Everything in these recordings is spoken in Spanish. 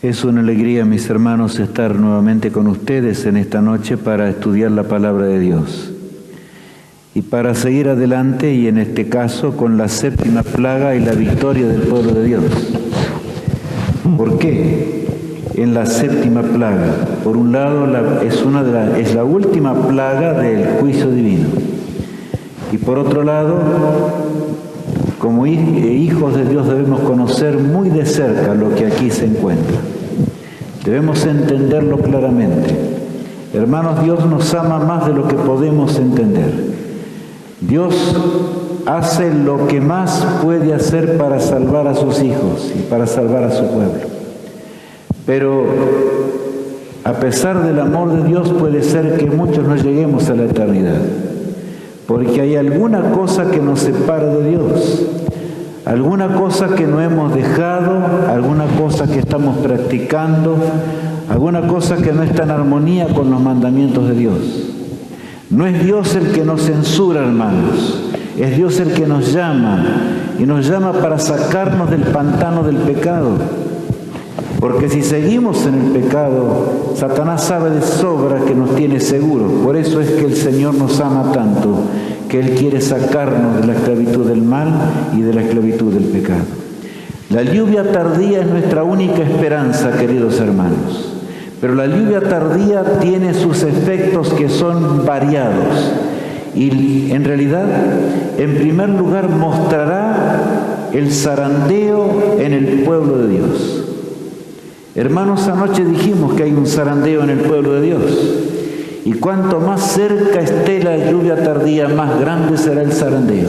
Es una alegría, mis hermanos, estar nuevamente con ustedes en esta noche para estudiar la palabra de Dios. Y para seguir adelante, y en este caso, con la séptima plaga y la victoria del pueblo de Dios. ¿Por qué? En la séptima plaga, por un lado, es la última plaga del juicio divino. Y por otro lado, como hijos de Dios debemos conocer muy de cerca lo que aquí se encuentra. Debemos entenderlo claramente. Hermanos, Dios nos ama más de lo que podemos entender. Dios hace lo que más puede hacer para salvar a sus hijos y para salvar a su pueblo. Pero a pesar del amor de Dios, puede ser que muchos no lleguemos a la eternidad. Porque hay alguna cosa que nos separa de Dios, alguna cosa que no hemos dejado, alguna cosa que estamos practicando, alguna cosa que no está en armonía con los mandamientos de Dios. No es Dios el que nos censura, hermanos, es Dios el que nos llama, y nos llama para sacarnos del pantano del pecado. Porque si seguimos en el pecado, Satanás sabe de sobra que nos tiene seguros. Por eso es que el Señor nos ama tanto, que Él quiere sacarnos de la esclavitud del mal y de la esclavitud del pecado. La lluvia tardía es nuestra única esperanza, queridos hermanos. Pero la lluvia tardía tiene sus efectos que son variados. Y en realidad, en primer lugar, mostrará el zarandeo en el pueblo de Dios. Hermanos, anoche dijimos que hay un zarandeo en el pueblo de Dios. Y cuanto más cerca esté la lluvia tardía, más grande será el zarandeo.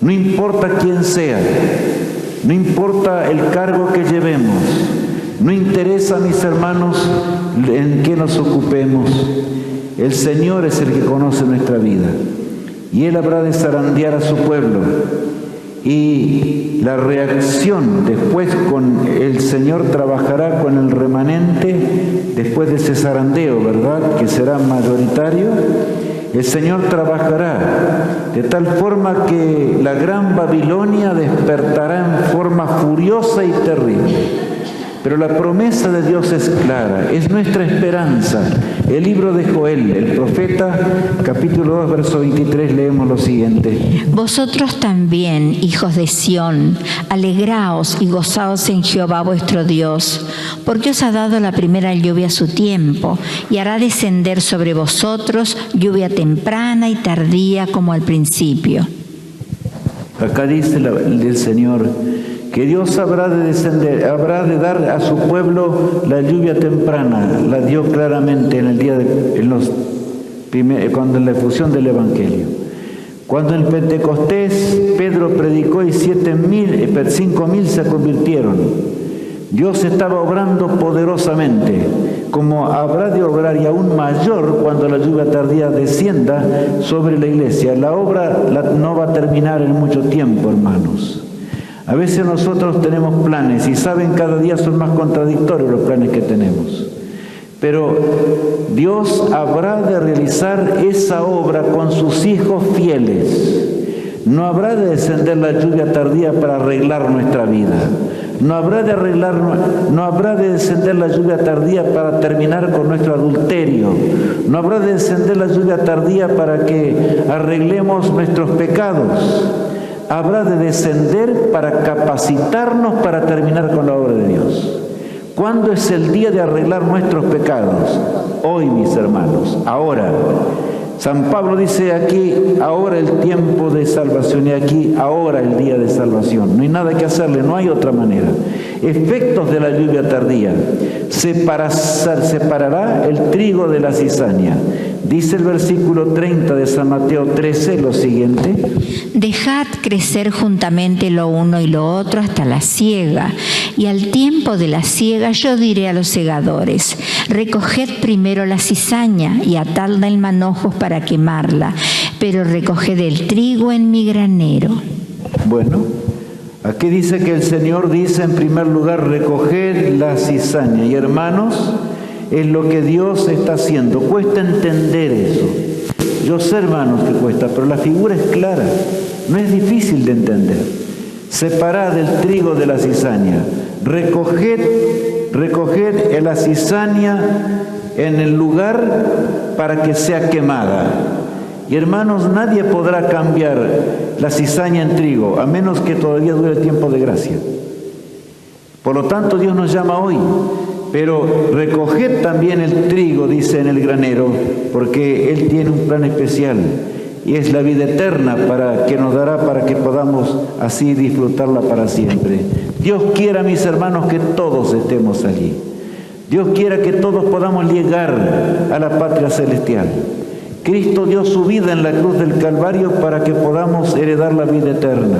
No importa quién sea, no importa el cargo que llevemos, no interesa, mis hermanos, en qué nos ocupemos. El Señor es el que conoce nuestra vida. Y Él habrá de zarandear a su pueblo. Y la reacción después el Señor trabajará con el remanente después de ese zarandeo, ¿verdad? Que será mayoritario. El Señor trabajará de tal forma que la gran Babilonia despertará en forma furiosa y terrible. Pero la promesa de Dios es clara, es nuestra esperanza. El libro de Joel, el profeta, capítulo 2, verso 23, leemos lo siguiente. Vosotros también, hijos de Sión, alegraos y gozaos en Jehová vuestro Dios, porque os ha dado la primera lluvia a su tiempo, y hará descender sobre vosotros lluvia temprana y tardía como al principio. Acá dice el Señor que Dios habrá de dar a su pueblo la lluvia temprana. La dio claramente en el día cuando en la efusión del Evangelio. Cuando en Pentecostés Pedro predicó y 5.000 se convirtieron. Dios estaba obrando poderosamente, como habrá de obrar y aún mayor cuando la lluvia tardía descienda sobre la iglesia. La obra no va a terminar en mucho tiempo, hermanos. A veces nosotros tenemos planes y saben, cada día son más contradictorios los planes que tenemos. Pero Dios habrá de realizar esa obra con sus hijos fieles. No habrá de descender la lluvia tardía para arreglar nuestra vida. No habrá de descender la lluvia tardía para terminar con nuestro adulterio. No habrá de descender la lluvia tardía para que arreglemos nuestros pecados. Habrá de descender para capacitarnos para terminar con la obra de Dios. ¿Cuándo es el día de arreglar nuestros pecados? Hoy, mis hermanos, ahora. San Pablo dice aquí, ahora el tiempo de salvación, y aquí, ahora el día de salvación. No hay nada que hacerle, no hay otra manera. Efectos de la lluvia tardía. Separará el trigo de la cizaña. Dice el versículo 30 de San Mateo 13 lo siguiente. Dejad crecer juntamente lo uno y lo otro hasta la siega, y al tiempo de la siega yo diré a los segadores, recoged primero la cizaña y atadla en manojos para quemarla, pero recoged el trigo en mi granero. Bueno, aquí dice que el Señor dice en primer lugar, recoged la cizaña. Y hermanos, es lo que Dios está haciendo. Cuesta entender eso. Yo sé, hermanos, que cuesta, pero la figura es clara. No es difícil de entender. Separad el trigo de la cizaña. Recoged recoged la cizaña en el lugar para que sea quemada. Y hermanos, nadie podrá cambiar la cizaña en trigo, a menos que todavía dure el tiempo de gracia. Por lo tanto, Dios nos llama hoy, pero recoged también el trigo, dice en el granero, porque Él tiene un plan especial, y es la vida eterna que nos dará para que podamos así disfrutarla para siempre. Dios quiera, mis hermanos, que todos estemos allí. Dios quiera que todos podamos llegar a la patria celestial. Cristo dio su vida en la cruz del Calvario para que podamos heredar la vida eterna.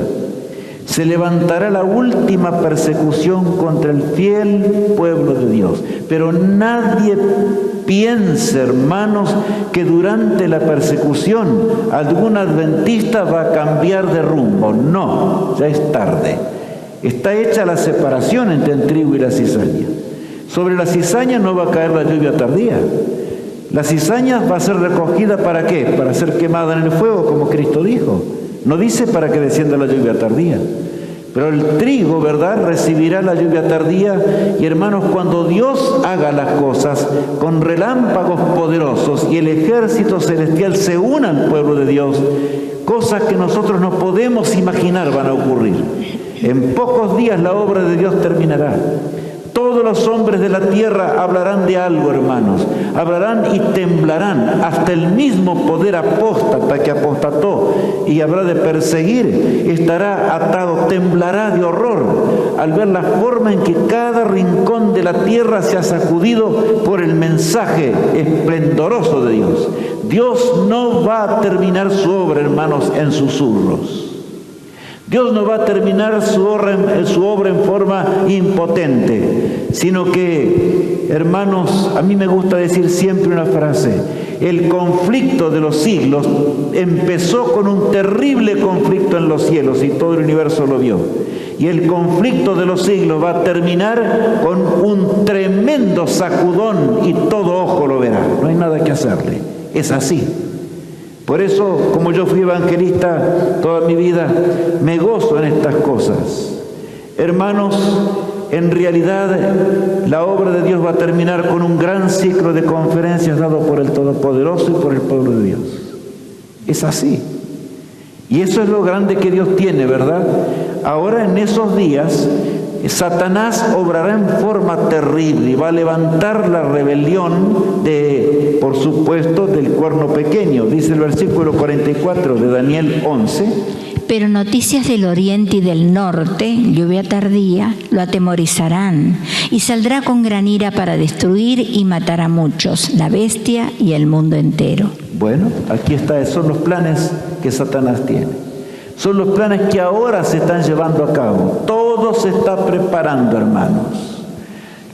Se levantará la última persecución contra el fiel pueblo de Dios. Pero nadie piense, hermanos, que durante la persecución algún adventista va a cambiar de rumbo. No, ya es tarde. Está hecha la separación entre el trigo y la cizaña. Sobre la cizaña no va a caer la lluvia tardía. La cizaña va a ser recogida ¿para qué? Para ser quemada en el fuego, como Cristo dijo. No dice para que descienda la lluvia tardía. Pero el trigo, ¿verdad?, recibirá la lluvia tardía. Y hermanos, cuando Dios haga las cosas con relámpagos poderosos y el ejército celestial se una al pueblo de Dios, cosas que nosotros no podemos imaginar van a ocurrir. En pocos días la obra de Dios terminará. Todos los hombres de la tierra hablarán de algo, hermanos. Hablarán y temblarán. Hasta el mismo poder apóstata que apostató y habrá de perseguir, estará atado, temblará de horror al ver la forma en que cada rincón de la tierra se ha sacudido por el mensaje esplendoroso de Dios. Dios no va a terminar su obra, hermanos, en susurros. Dios no va a terminar su obra en forma impotente, sino que, hermanos, a mí me gusta decir siempre una frase: el conflicto de los siglos empezó con un terrible conflicto en los cielos y todo el universo lo vio. Y el conflicto de los siglos va a terminar con un tremendo sacudón y todo ojo lo verá. No hay nada que hacerle. Es así. Por eso, como yo fui evangelista toda mi vida, me gozo en estas cosas. Hermanos, en realidad la obra de Dios va a terminar con un gran ciclo de conferencias dado por el Todopoderoso y por el pueblo de Dios. Es así. Y eso es lo grande que Dios tiene, ¿verdad? Ahora, en esos días, Satanás obrará en forma terrible y va a levantar la rebelión por supuesto, del cuerno pequeño. Dice el versículo 44 de Daniel 11. Pero noticias del oriente y del norte, lluvia tardía, lo atemorizarán, y saldrá con gran ira para destruir y matar a muchos, la bestia y el mundo entero. Bueno, aquí está, son los planes que Satanás tiene. Son los planes que ahora se están llevando a cabo. Todo se está preparando, hermanos.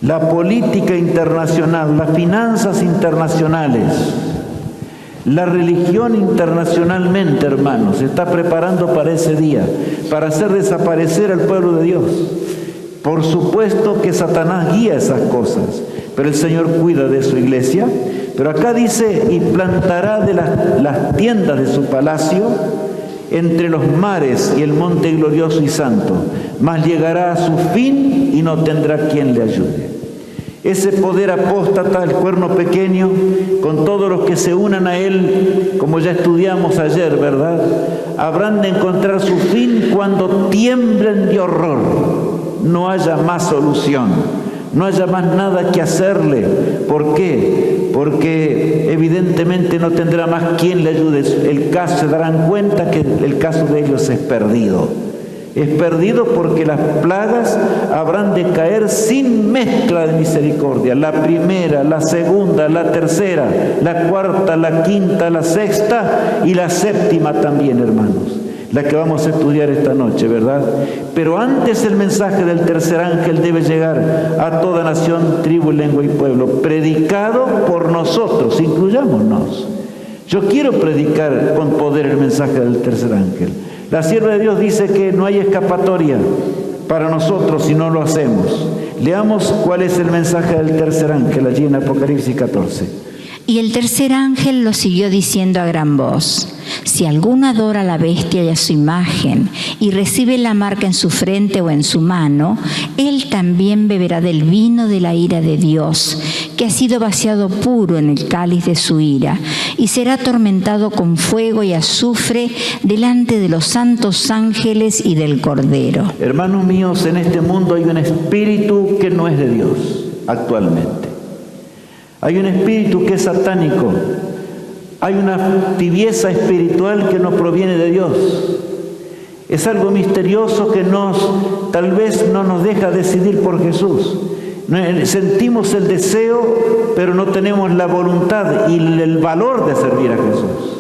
La política internacional, las finanzas internacionales, la religión internacionalmente, hermanos, se está preparando para ese día, para hacer desaparecer al pueblo de Dios. Por supuesto que Satanás guía esas cosas, pero el Señor cuida de su iglesia. Pero acá dice: y plantará de las tiendas de su palacio entre los mares y el monte glorioso y santo, mas llegará a su fin y no tendrá quien le ayude. Ese poder apóstata, el cuerno pequeño, con todos los que se unan a él, como ya estudiamos ayer, ¿verdad?, habrán de encontrar su fin cuando tiemblen de horror. No haya más solución, no haya más nada que hacerle. ¿Por qué? Porque evidentemente no tendrá más quien le ayude. Se darán cuenta que el caso de ellos es perdido. Es perdido porque las plagas habrán de caer sin mezcla de misericordia. La primera, la segunda, la tercera, la cuarta, la quinta, la sexta y la séptima también, hermanos. La que vamos a estudiar esta noche, ¿verdad? Pero antes el mensaje del tercer ángel debe llegar a toda nación, tribu, lengua y pueblo, predicado por nosotros, incluyámonos. Yo quiero predicar con poder el mensaje del tercer ángel. La sierva de Dios dice que no hay escapatoria para nosotros si no lo hacemos. Leamos cuál es el mensaje del tercer ángel allí en Apocalipsis 14. Y el tercer ángel lo siguió diciendo a gran voz: si alguno adora a la bestia y a su imagen, y recibe la marca en su frente o en su mano, él también beberá del vino de la ira de Dios, que ha sido vaciado puro en el cáliz de su ira, y será atormentado con fuego y azufre delante de los santos ángeles y del Cordero. Hermanos míos, en este mundo hay un espíritu que no es de Dios actualmente. Hay un espíritu que es satánico. Hay una tibieza espiritual que no proviene de Dios. Es algo misterioso que tal vez no nos deja decidir por Jesús. Sentimos el deseo, pero no tenemos la voluntad y el valor de servir a Jesús.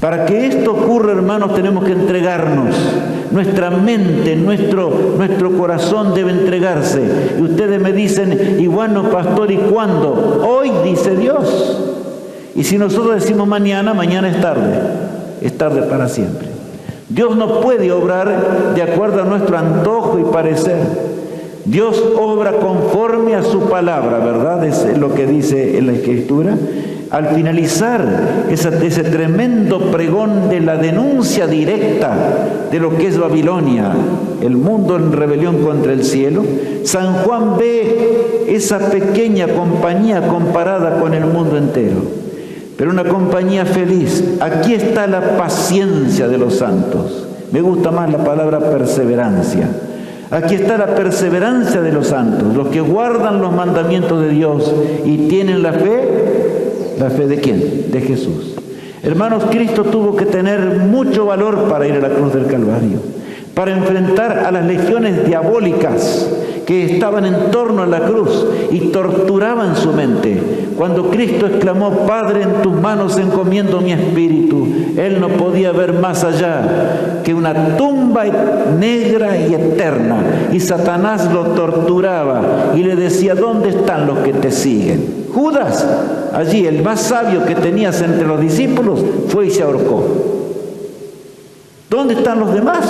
Para que esto ocurra, hermanos, tenemos que entregarnos. Nuestra mente, nuestro corazón debe entregarse. Y ustedes me dicen: y bueno, pastor, ¿y cuándo? Hoy, dice Dios. Y si nosotros decimos mañana, mañana es tarde para siempre. Dios no puede obrar de acuerdo a nuestro antojo y parecer. Dios obra conforme a su palabra, ¿verdad? Es lo que dice en la Escritura. Al finalizar ese tremendo pregón de la denuncia directa de lo que es Babilonia, el mundo en rebelión contra el cielo, San Juan ve esa pequeña compañía comparada con el mundo entero, pero una compañía feliz. Aquí está la paciencia de los santos. Me gusta más la palabra perseverancia. Aquí está la perseverancia de los santos, los que guardan los mandamientos de Dios y tienen la fe. ¿La fe de quién? De Jesús. Hermanos, Cristo tuvo que tener mucho valor para ir a la cruz del Calvario, para enfrentar a las legiones diabólicas que estaban en torno a la cruz y torturaban su mente. Cuando Cristo exclamó: Padre, en tus manos encomiendo mi espíritu, Él no podía ver más allá que una tumba negra y eterna. Y Satanás lo torturaba y le decía: ¿dónde están los que te siguen? Judas, allí el más sabio que tenías entre los discípulos, fue y se ahorcó. ¿Dónde están los demás?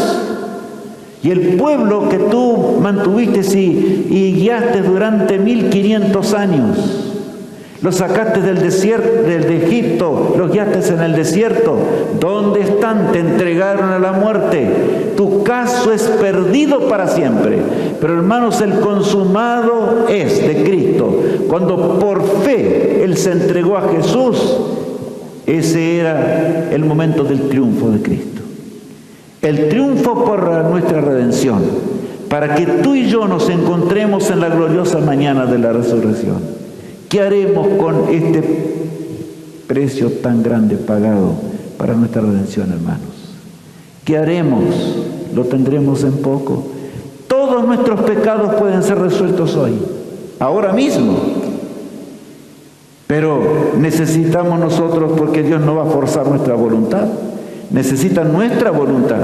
Y el pueblo que tú mantuviste y guiaste durante 1500 años, los sacaste del desierto, de Egipto, los guiaste en el desierto. ¿Dónde están? Te entregaron a la muerte. Tu caso es perdido para siempre. Pero hermanos, el consumado es de Cristo. Cuando por fe Él se entregó a Jesús, ese era el momento del triunfo de Cristo. El triunfo por nuestra redención, para que tú y yo nos encontremos en la gloriosa mañana de la resurrección. ¿Qué haremos con este precio tan grande pagado para nuestra redención, hermanos? ¿Qué haremos? Lo tendremos en poco. Todos nuestros pecados pueden ser resueltos hoy, ahora mismo. Pero necesitamos nosotros, porque Dios no va a forzar nuestra voluntad. Necesita nuestra voluntad.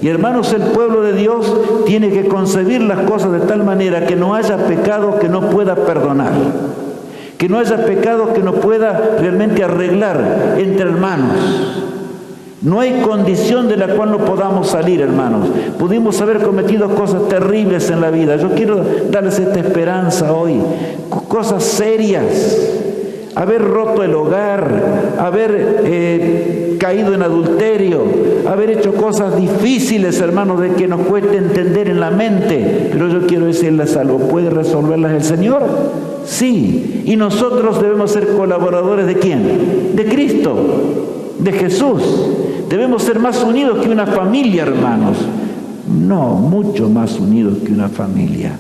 Y hermanos, el pueblo de Dios tiene que concebir las cosas de tal manera que no haya pecado que no pueda perdonar, que no haya pecado que no pueda realmente arreglar entre hermanos. No hay condición de la cual no podamos salir, hermanos. Pudimos haber cometido cosas terribles en la vida. Yo quiero darles esta esperanza hoy. Cosas serias. Haber roto el hogar, haber caído en adulterio, haber hecho cosas difíciles, hermanos, de que nos cueste entender en la mente. Pero yo quiero decirles algo: ¿puede resolverlas el Señor? Sí. Y nosotros debemos ser colaboradores ¿de quién? De Cristo, de Jesús. Debemos ser más unidos que una familia, hermanos. No, mucho más unidos que una familia.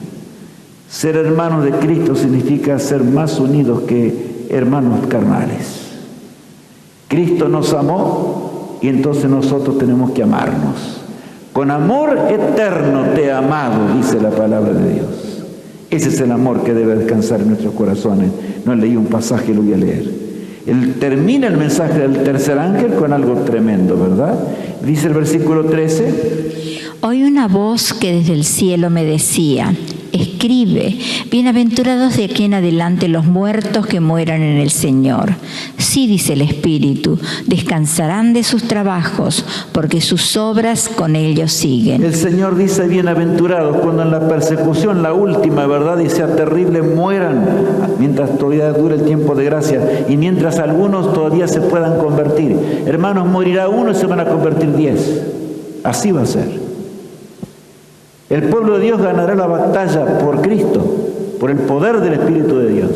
Ser hermanos de Cristo significa ser más unidos que hermanos carnales. Cristo nos amó y entonces nosotros tenemos que amarnos. Con amor eterno te he amado, dice la palabra de Dios. Ese es el amor que debe descansar en nuestros corazones. No leí un pasaje, lo voy a leer. Él termina el mensaje del tercer ángel con algo tremendo, ¿verdad? Dice el versículo 13: Oí una voz que desde el cielo me decía: escribe: bienaventurados de aquí en adelante los muertos que mueran en el Señor. Sí, dice el Espíritu, descansarán de sus trabajos, porque sus obras con ellos siguen. El Señor dice bienaventurados cuando en la persecución, la última, ¿verdad?, y sea terrible, mueran, mientras todavía dure el tiempo de gracia, y mientras algunos todavía se puedan convertir. Hermanos, morirá uno y se van a convertir 10. Así va a ser. El pueblo de Dios ganará la batalla por Cristo, por el poder del Espíritu de Dios,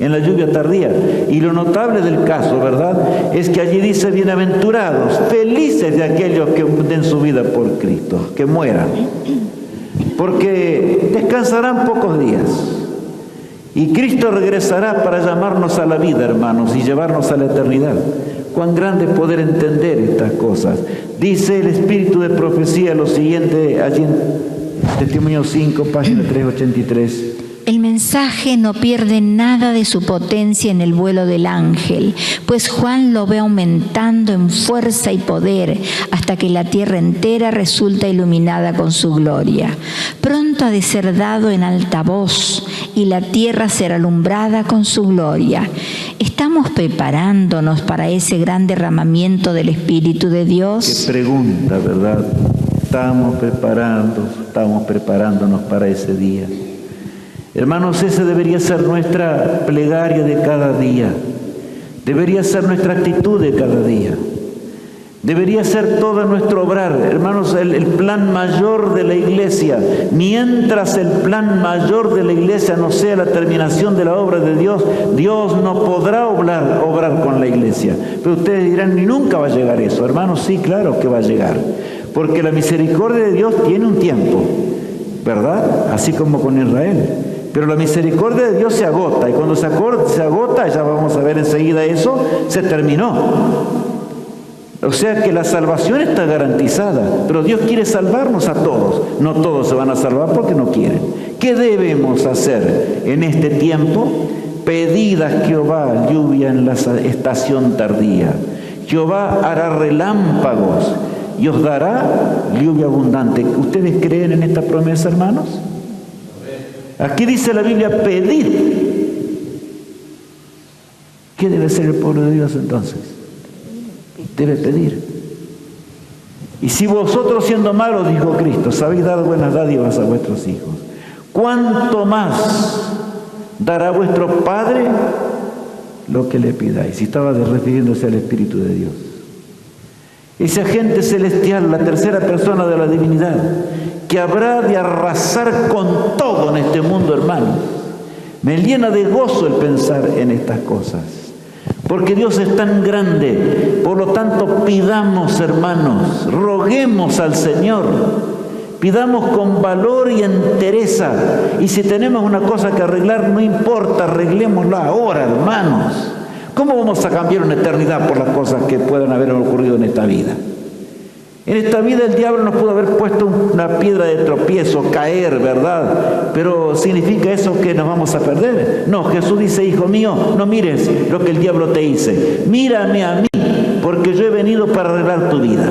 en la lluvia tardía. Y lo notable del caso, ¿verdad?, es que allí dice bienaventurados, felices de aquellos que den su vida por Cristo, que mueran, porque descansarán pocos días. Y Cristo regresará para llamarnos a la vida, hermanos, y llevarnos a la eternidad. Cuán grande es poder entender estas cosas. Dice el Espíritu de Profecía lo siguiente, allí en Testimonio 5, página 383. El mensaje no pierde nada de su potencia en el vuelo del ángel, pues Juan lo ve aumentando en fuerza y poder hasta que la tierra entera resulta iluminada con su gloria. Pronto ha de ser dado en alta voz y la tierra será alumbrada con su gloria. ¿Estamos preparándonos para ese gran derramamiento del Espíritu de Dios? Qué pregunta, ¿verdad? Estamos preparándonos para ese día. Hermanos, esa debería ser nuestra plegaria de cada día. Debería ser nuestra actitud de cada día. Debería ser todo nuestro obrar. Hermanos, el plan mayor de la iglesia, mientras el plan mayor de la iglesia no sea la terminación de la obra de Dios, Dios no podrá obrar con la iglesia. Pero ustedes dirán, ni nunca va a llegar eso. Hermanos, sí, claro que va a llegar. Porque la misericordia de Dios tiene un tiempo, ¿verdad? Así como con Israel. Pero la misericordia de Dios se agota, y cuando se agota, ya vamos a ver enseguida eso, se terminó. O sea que la salvación está garantizada, pero Dios quiere salvarnos a todos. No todos se van a salvar porque no quieren. ¿Qué debemos hacer en este tiempo? Pedid a Jehová lluvia en la estación tardía. Jehová hará relámpagos y os dará lluvia abundante. ¿Ustedes creen en esta promesa, hermanos? Aquí dice la Biblia, pedid. ¿Qué debe ser el pueblo de Dios entonces? Debe pedir. Y si vosotros siendo malos, dijo Cristo, sabéis dar buenas dádivas a vuestros hijos, ¿cuánto más dará vuestro Padre lo que le pidáis? Y estaba refiriéndose al Espíritu de Dios. Ese agente celestial, la tercera persona de la divinidad, que habrá de arrasar con todo en este mundo, hermano. Me llena de gozo el pensar en estas cosas, porque Dios es tan grande. Por lo tanto, pidamos, hermanos, roguemos al Señor, pidamos con valor y entereza, y si tenemos una cosa que arreglar, no importa, arreglémosla ahora, hermanos. ¿Cómo vamos a cambiar una eternidad por las cosas que puedan haber ocurrido en esta vida? En esta vida el diablo nos pudo haber puesto una piedra de tropiezo, caer, ¿verdad? Pero ¿significa eso que nos vamos a perder? No, Jesús dice, hijo mío, no mires lo que el diablo te dice. Mírame a mí, porque yo he venido para arreglar tu vida.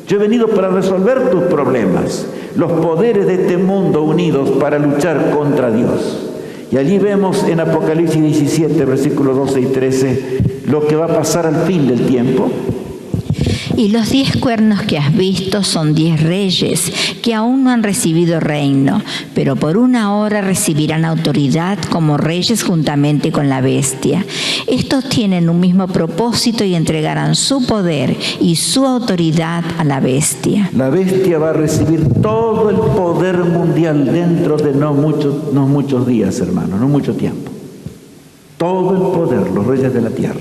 Yo he venido para resolver tus problemas. Los poderes de este mundo unidos para luchar contra Dios. Y allí vemos en Apocalipsis 17, versículos 12 y 13, lo que va a pasar al fin del tiempo. Y los 10 cuernos que has visto son 10 reyes que aún no han recibido reino, pero por una hora recibirán autoridad como reyes juntamente con la bestia. Estos tienen un mismo propósito y entregarán su poder y su autoridad a la bestia. La bestia va a recibir todo el poder mundial dentro de no muchos días, hermano, no mucho tiempo. Todo el poder, los reyes de la tierra.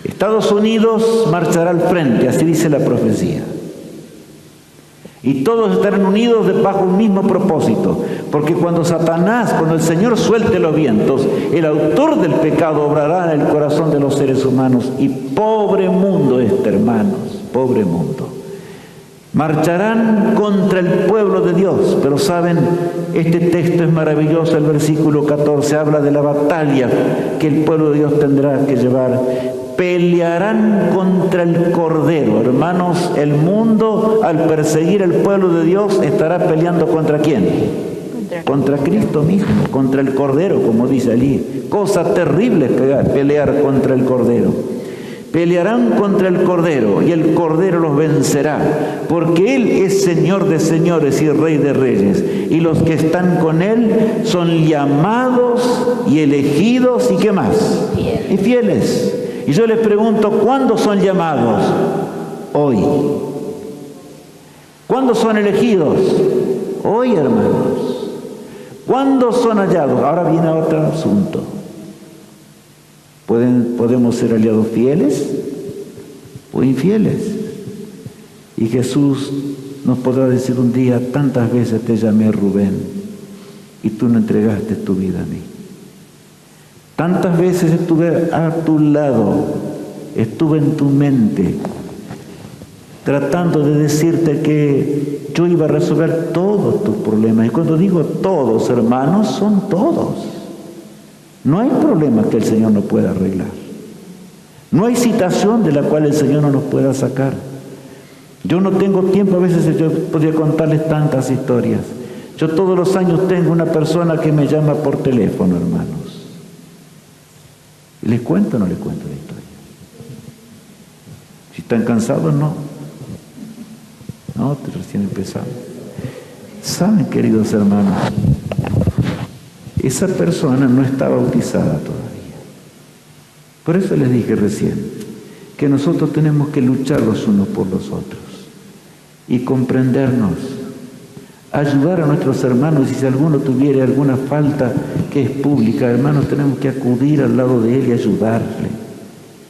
Estados Unidos marchará al frente, así dice la profecía. Y todos estarán unidos bajo un mismo propósito, porque cuando el Señor suelte los vientos, el autor del pecado obrará en el corazón de los seres humanos. Y pobre mundo hermanos, pobre mundo. Marcharán contra el pueblo de Dios, pero saben, este texto es maravilloso, el versículo 14 habla de la batalla que el pueblo de Dios tendrá que llevar. Pelearán contra el Cordero. Hermanos, el mundo al perseguir el pueblo de Dios estará peleando ¿contra quién? contra Cristo mismo, contra el Cordero, como dice allí. Cosa terrible pelear contra el Cordero. Pelearán contra el Cordero y el Cordero los vencerá, porque Él es Señor de señores y Rey de reyes, y los que están con Él son llamados y elegidos, ¿y qué más? Y fieles. Y yo les pregunto, ¿cuándo son llamados? Hoy. ¿Cuándo son elegidos? Hoy, hermanos. ¿Cuándo son hallados? Ahora viene otro asunto. ¿Podemos ser aliados fieles o infieles? Y Jesús nos podrá decir un día, tantas veces te llamé, Rubén, y tú no entregaste tu vida a mí. Tantas veces estuve a tu lado, estuve en tu mente, tratando de decirte que yo iba a resolver todos tus problemas. Y cuando digo todos, hermanos, son todos. No hay problema que el Señor no pueda arreglar. No hay situación de la cual el Señor no nos pueda sacar. Yo no tengo tiempo, a veces yo podría contarles tantas historias. Yo todos los años tengo una persona que me llama por teléfono, hermanos. ¿Y les cuento o no les cuento la historia? Si están cansados, no. No, recién empezamos. ¿Saben, queridos hermanos? Esa persona no está bautizada todavía. Por eso les dije recién que nosotros tenemos que luchar los unos por los otros y comprendernos, ayudar a nuestros hermanos. Y si alguno tuviera alguna falta que es pública, hermanos, tenemos que acudir al lado de él y ayudarle.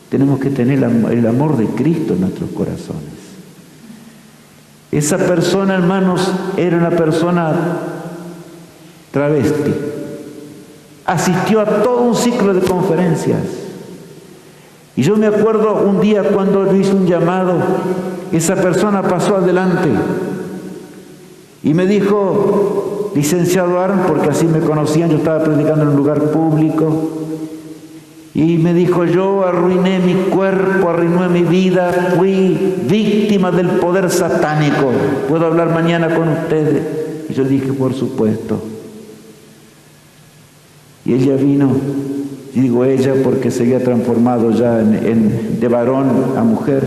Tenemos que tener el amor de Cristo en nuestros corazones. Esa persona, hermanos, era una persona travesti. Asistió a todo un ciclo de conferencias. Y yo me acuerdo un día cuando yo hice un llamado, esa persona pasó adelante y me dijo, licenciado Aaron, porque así me conocían, yo estaba predicando en un lugar público, y me dijo, yo arruiné mi cuerpo, arruiné mi vida, fui víctima del poder satánico. ¿Puedo hablar mañana con ustedes? Y yo dije, por supuesto. Y ella vino, y digo ella porque se había transformado ya de varón a mujer,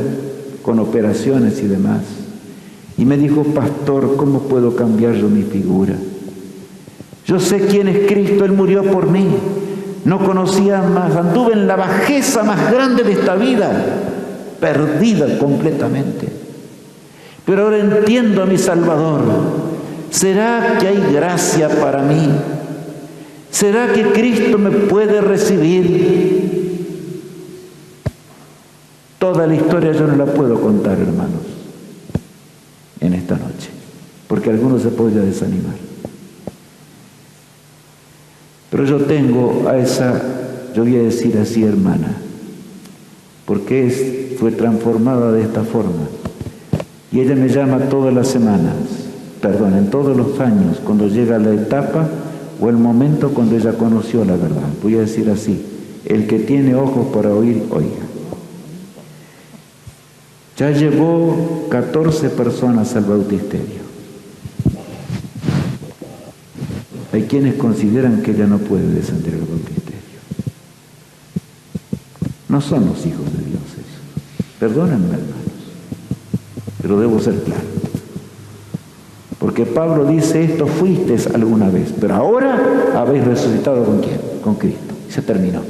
con operaciones y demás. Y me dijo, pastor, ¿cómo puedo cambiar yo mi figura? Yo sé quién es Cristo, Él murió por mí. No conocía más, anduve en la bajeza más grande de esta vida, perdida completamente. Pero ahora entiendo a mi Salvador. ¿Será que hay gracia para mí? ¿Será que Cristo me puede recibir? Toda la historia yo no la puedo contar, hermanos, en esta noche, porque algunos se podrían desanimar. Pero yo tengo a esa, yo voy a decir así, hermana, porque fue transformada de esta forma. Y ella me llama todas las semanas, en todos los años, cuando llega la etapa o el momento cuando ella conoció la verdad. Voy a decir así, el que tiene ojos para oír, oiga. Ya llevó 14 personas al bautisterio. Hay quienes consideran que ella no puede descender al bautisterio. No somos hijos de Dios eso. Perdónenme, hermanos, pero debo ser claro. Porque Pablo dice, esto fuisteis alguna vez, pero ahora habéis resucitado ¿con quién? Con Cristo. Y se terminó.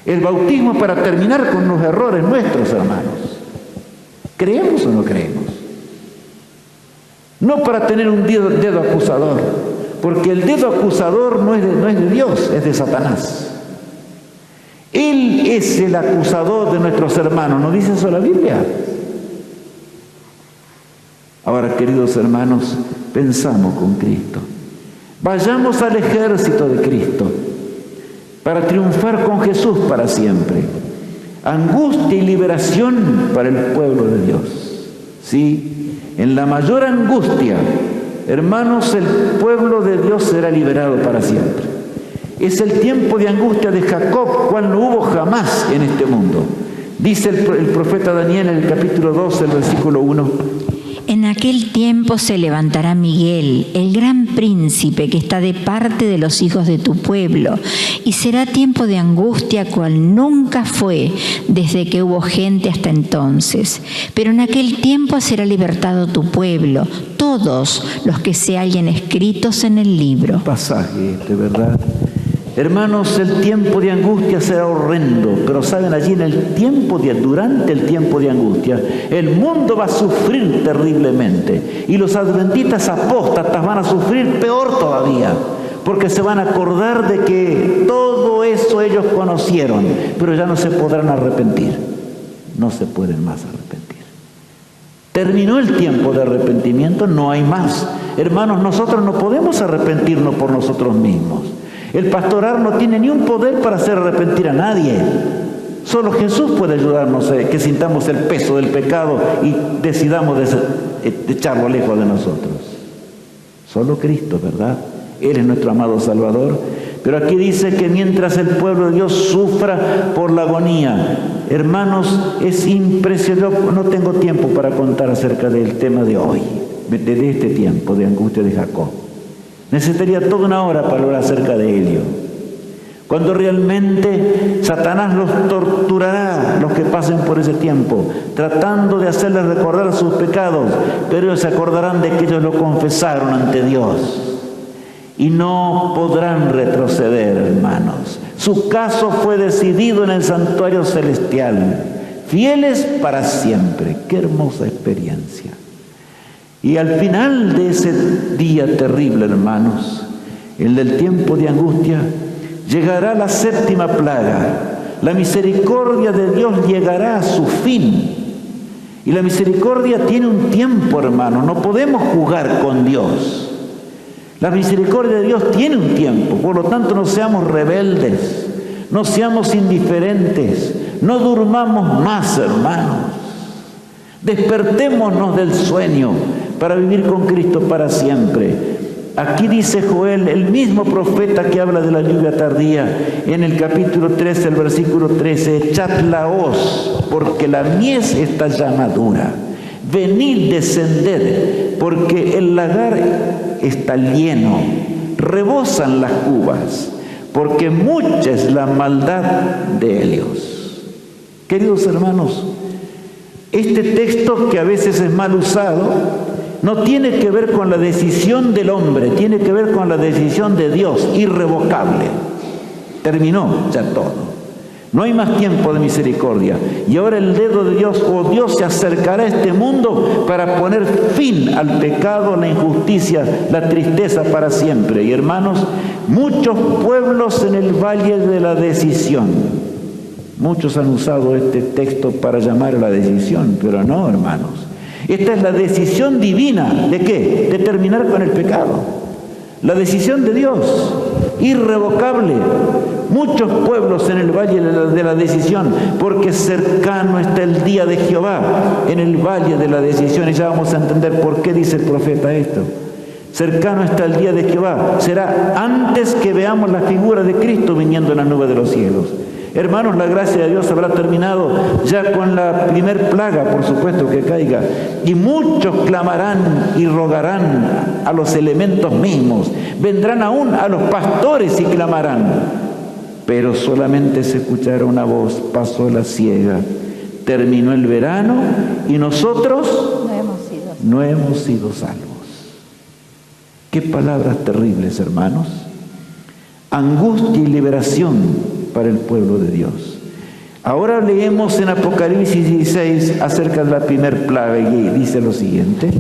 El bautismo es para terminar con los errores nuestros, hermanos. ¿Creemos o no creemos? No para tener un dedo acusador. Porque el dedo acusador no es de Dios, es de Satanás. Él es el acusador de nuestros hermanos. ¿No dice eso la Biblia? Ahora, queridos hermanos, pensamos con Cristo. Vayamos al ejército de Cristo para triunfar con Jesús para siempre. Angustia y liberación para el pueblo de Dios. Sí, en la mayor angustia, hermanos, el pueblo de Dios será liberado para siempre. Es el tiempo de angustia de Jacob, cual no hubo jamás en este mundo. Dice el profeta Daniel en el capítulo 12, el versículo 1. En aquel tiempo se levantará Miguel, el gran príncipe que está de parte de los hijos de tu pueblo, y será tiempo de angustia cual nunca fue desde que hubo gente hasta entonces. Pero en aquel tiempo será libertado tu pueblo, todos los que se hallen escritos en el libro. Pasaje este, ¿verdad? Hermanos, el tiempo de angustia será horrendo, pero saben, allí durante el tiempo de angustia, el mundo va a sufrir terriblemente, y los adventistas apóstatas van a sufrir peor todavía, porque se van a acordar de que todo eso ellos conocieron, pero ya no se podrán arrepentir, no se pueden más arrepentir. Terminó el tiempo de arrepentimiento, no hay más. Hermanos, nosotros no podemos arrepentirnos por nosotros mismos. El pastoral no tiene ni un poder para hacer arrepentir a nadie. Solo Jesús puede ayudarnos a que sintamos el peso del pecado y decidamos echarlo lejos de nosotros. Solo Cristo, ¿verdad? Él es nuestro amado Salvador. Pero aquí dice que mientras el pueblo de Dios sufra por la agonía, hermanos, es impresionante. No tengo tiempo para contar acerca del tema de hoy, de este tiempo de angustia de Jacob. Necesitaría toda una hora para hablar acerca de ello. Cuando realmente Satanás los torturará, los que pasen por ese tiempo, tratando de hacerles recordar sus pecados, pero ellos se acordarán de que ellos lo confesaron ante Dios y no podrán retroceder, hermanos. Su caso fue decidido en el santuario celestial, fieles para siempre. Qué hermosa experiencia. Y al final de ese día terrible, hermanos, el del tiempo de angustia, llegará la séptima plaga. La misericordia de Dios llegará a su fin. Y la misericordia tiene un tiempo, hermano. No podemos jugar con Dios. La misericordia de Dios tiene un tiempo. Por lo tanto, no seamos rebeldes, no seamos indiferentes, no durmamos más, hermanos. Despertémonos del sueño para vivir con Cristo para siempre. Aquí dice Joel, el mismo profeta que habla de la lluvia tardía, en el capítulo 13, el versículo 13, echad la hoz, porque la mies está ya madura. Venid, descended, porque el lagar está lleno, rebosan las cubas, porque mucha es la maldad de ellos. Queridos hermanos, este texto, que a veces es mal usado, no tiene que ver con la decisión del hombre, tiene que ver con la decisión de Dios, irrevocable. Terminó ya todo. No hay más tiempo de misericordia. Y ahora el dedo de Dios, Dios se acercará a este mundo para poner fin al pecado, la injusticia, la tristeza para siempre. Y hermanos, muchos pueblos en el valle de la decisión. Muchos han usado este texto para llamar a la decisión, pero no, hermanos. Esta es la decisión divina. ¿De qué? De terminar con el pecado. La decisión de Dios, irrevocable. Muchos pueblos en el valle de la decisión, porque cercano está el día de Jehová en el valle de la decisión. Y ya vamos a entender por qué dice el profeta esto. Cercano está el día de Jehová. Será antes que veamos la figura de Cristo viniendo en la nube de los cielos. Hermanos, la gracia de Dios habrá terminado ya con la primer plaga, por supuesto que caiga, y muchos clamarán y rogarán a los elementos mismos, vendrán aún a los pastores y clamarán, pero solamente se escuchará una voz: pasó la siega, terminó el verano y nosotros no hemos sido salvos. Qué palabras terribles, hermanos. Angustia y liberación para el pueblo de Dios. Ahora leemos en Apocalipsis 16 acerca de la primer plaga y dice lo siguiente: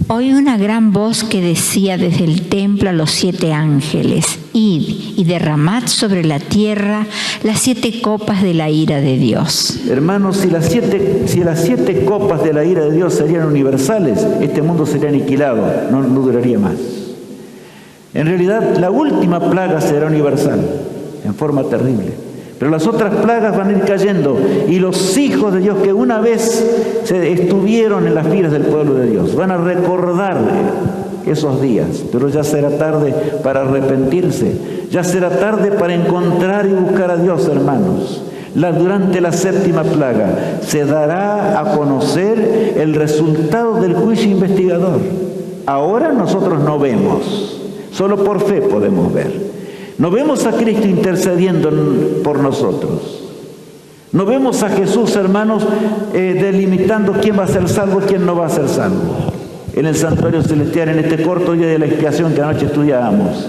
Oí una gran voz que decía desde el templo a los 7 ángeles: id y derramad sobre la tierra las 7 copas de la ira de Dios. Hermanos, si las 7 copas de la ira de Dios serían universales, este mundo sería aniquilado, no duraría más. En realidad, la última plaga será universal, en forma terrible. Pero las otras plagas van a ir cayendo, y los hijos de Dios que una vez estuvieron en las filas del pueblo de Dios van a recordar esos días, pero ya será tarde para arrepentirse, ya será tarde para encontrar y buscar a Dios, hermanos. durante la séptima plaga. Se dará a conocer el resultado del juicio investigador. Ahora nosotros no vemos, solo por fe podemos ver. No vemos a Cristo intercediendo por nosotros. No vemos a Jesús, hermanos, delimitando quién va a ser salvo y quién no va a ser salvo. En el santuario celestial, en este corto día de la expiación que anoche estudiábamos.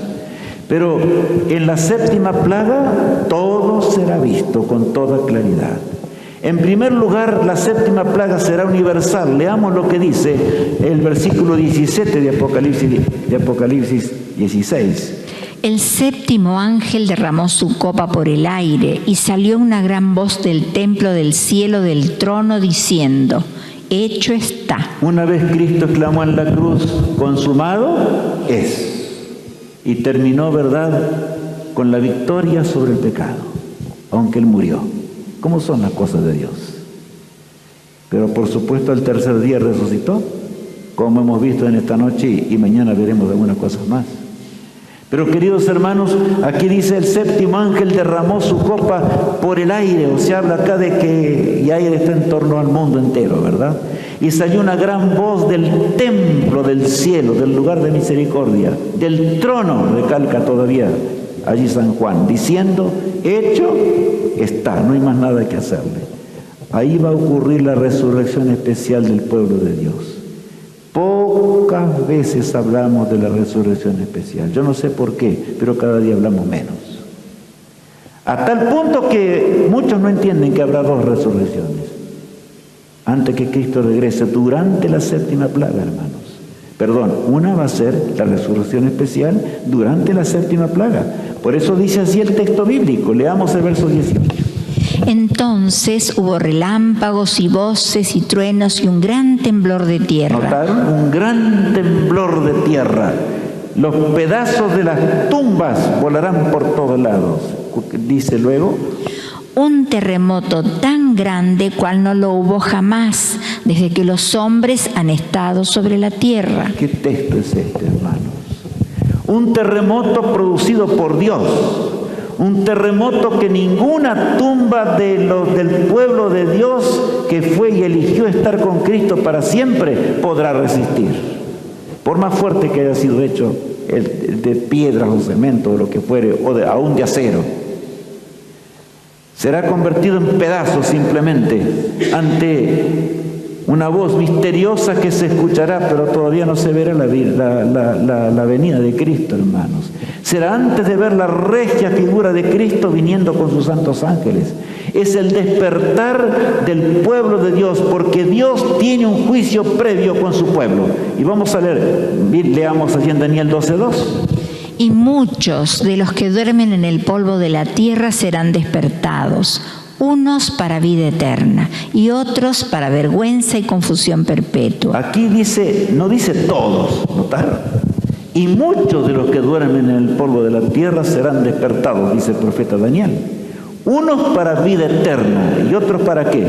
Pero en la séptima plaga todo será visto con toda claridad. En primer lugar, la séptima plaga será universal. Leamos lo que dice el versículo 17 de Apocalipsis 16. El séptimo ángel derramó su copa por el aire y salió una gran voz del templo del cielo del trono diciendo: hecho está. Una vez Cristo exclamó en la cruz: consumado es. Y terminó, ¿verdad?, con la victoria sobre el pecado, aunque Él murió. ¿Cómo son las cosas de Dios? Pero por supuesto al tercer día resucitó, como hemos visto en esta noche, y mañana veremos algunas cosas más. Pero queridos hermanos, aquí dice: el séptimo ángel derramó su copa por el aire. O sea, habla acá de que el aire está en torno al mundo entero, ¿verdad? Y salió una gran voz del templo del cielo, del lugar de misericordia, del trono, recalca todavía allí San Juan, diciendo: hecho está, no hay más nada que hacerle. Ahí va a ocurrir la resurrección especial del pueblo de Dios. Pocas veces hablamos de la resurrección especial. Yo no sé por qué, pero cada día hablamos menos. A tal punto que muchos no entienden que habrá dos resurrecciones antes que Cristo regrese durante la séptima plaga, hermanos. Perdón, una va a ser la resurrección especial durante la séptima plaga. Por eso dice así el texto bíblico. Leamos el verso 18. Entonces hubo relámpagos y voces y truenos y un gran temblor de tierra. ¿Notaron? Un gran temblor de tierra. Los pedazos de las tumbas volarán por todos lados. Dice luego: un terremoto tan grande cual no lo hubo jamás desde que los hombres han estado sobre la tierra. ¿Qué texto es este, hermanos? Un terremoto producido por Dios. Un terremoto que ninguna tumba del pueblo de Dios que fue y eligió estar con Cristo para siempre podrá resistir. Por más fuerte que haya sido hecho de piedras o cemento o lo que fuere, o aún de acero. Será convertido en pedazos simplemente ante una voz misteriosa que se escuchará, pero todavía no se verá la venida de Cristo, hermanos. Será antes de ver la regia figura de Cristo viniendo con sus santos ángeles. Es el despertar del pueblo de Dios, porque Dios tiene un juicio previo con su pueblo. Y vamos a leamos allí en Daniel 12:2. Y muchos de los que duermen en el polvo de la tierra serán despertados, unos para vida eterna y otros para vergüenza y confusión perpetua. Aquí dice, no dice todos, ¿notaron? Y muchos de los que duermen en el polvo de la tierra serán despertados, dice el profeta Daniel. Unos para vida eterna y otros para ¿qué?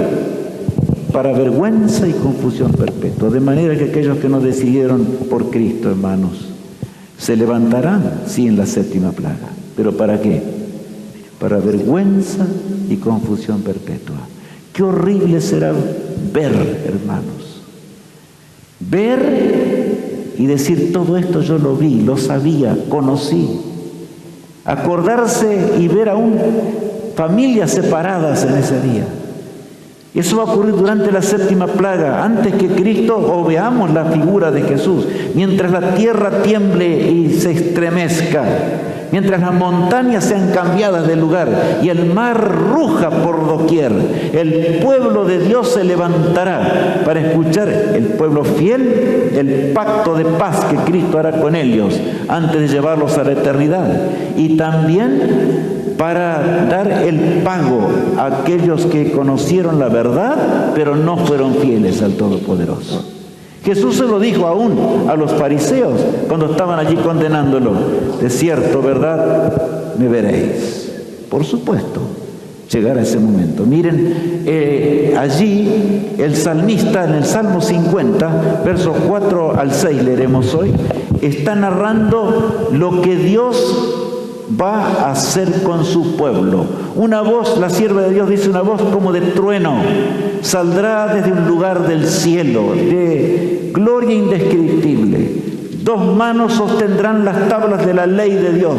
Para vergüenza y confusión perpetua. De manera que aquellos que no decidieron por Cristo, hermanos, se levantarán, sí, en la séptima plaga. ¿Pero para qué? Para vergüenza y confusión perpetua. Qué horrible será ver, hermanos. Ver y decir: todo esto yo lo vi, lo sabía, conocí. Acordarse y ver aún familias separadas en ese día. Eso va a ocurrir durante la séptima plaga, antes que Cristo o veamos la figura de Jesús. Mientras la tierra tiemble y se estremezca, mientras las montañas sean cambiadas de lugar y el mar ruja por doquier, el pueblo de Dios se levantará para escuchar, el pueblo fiel, el pacto de paz que Cristo hará con ellos antes de llevarlos a la eternidad. Y también para dar el pago a aquellos que conocieron la verdad, pero no fueron fieles al Todopoderoso. Jesús se lo dijo aún a los fariseos cuando estaban allí condenándolo: de cierto, ¿verdad?, me veréis. Por supuesto, llegará ese momento. Miren, allí el salmista en el Salmo 50, versos 4 al 6 leeremos hoy, está narrando lo que Dios va a hacer con su pueblo. Una voz, la sierva de Dios dice, una voz como de trueno, saldrá desde un lugar del cielo, de gloria indescriptible. 2 manos sostendrán las tablas de la ley de Dios.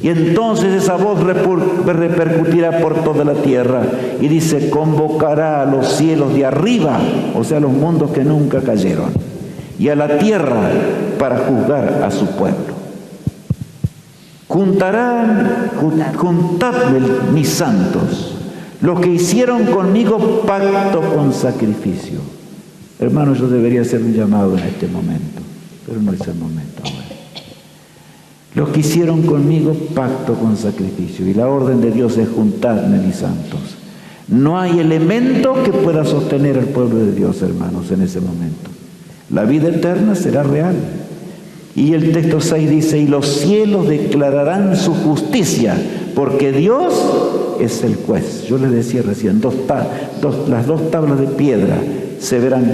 Y entonces esa voz repercutirá por toda la tierra. Y dice, convocará a los cielos de arriba, o sea, los mundos que nunca cayeron, y a la tierra para juzgar a su pueblo. Juntadme mis santos, los que hicieron conmigo pacto con sacrificio. Hermanos, yo debería hacer un llamado en este momento, pero no es el momento ahora. Los que hicieron conmigo pacto con sacrificio. Y la orden de Dios es juntadme mis santos. No hay elemento que pueda sostener al pueblo de Dios, hermanos, en ese momento. La vida eterna será real. Y el texto 6 dice, y los cielos declararán su justicia, porque Dios es el juez. Yo les decía recién, las 2 tablas de piedra serán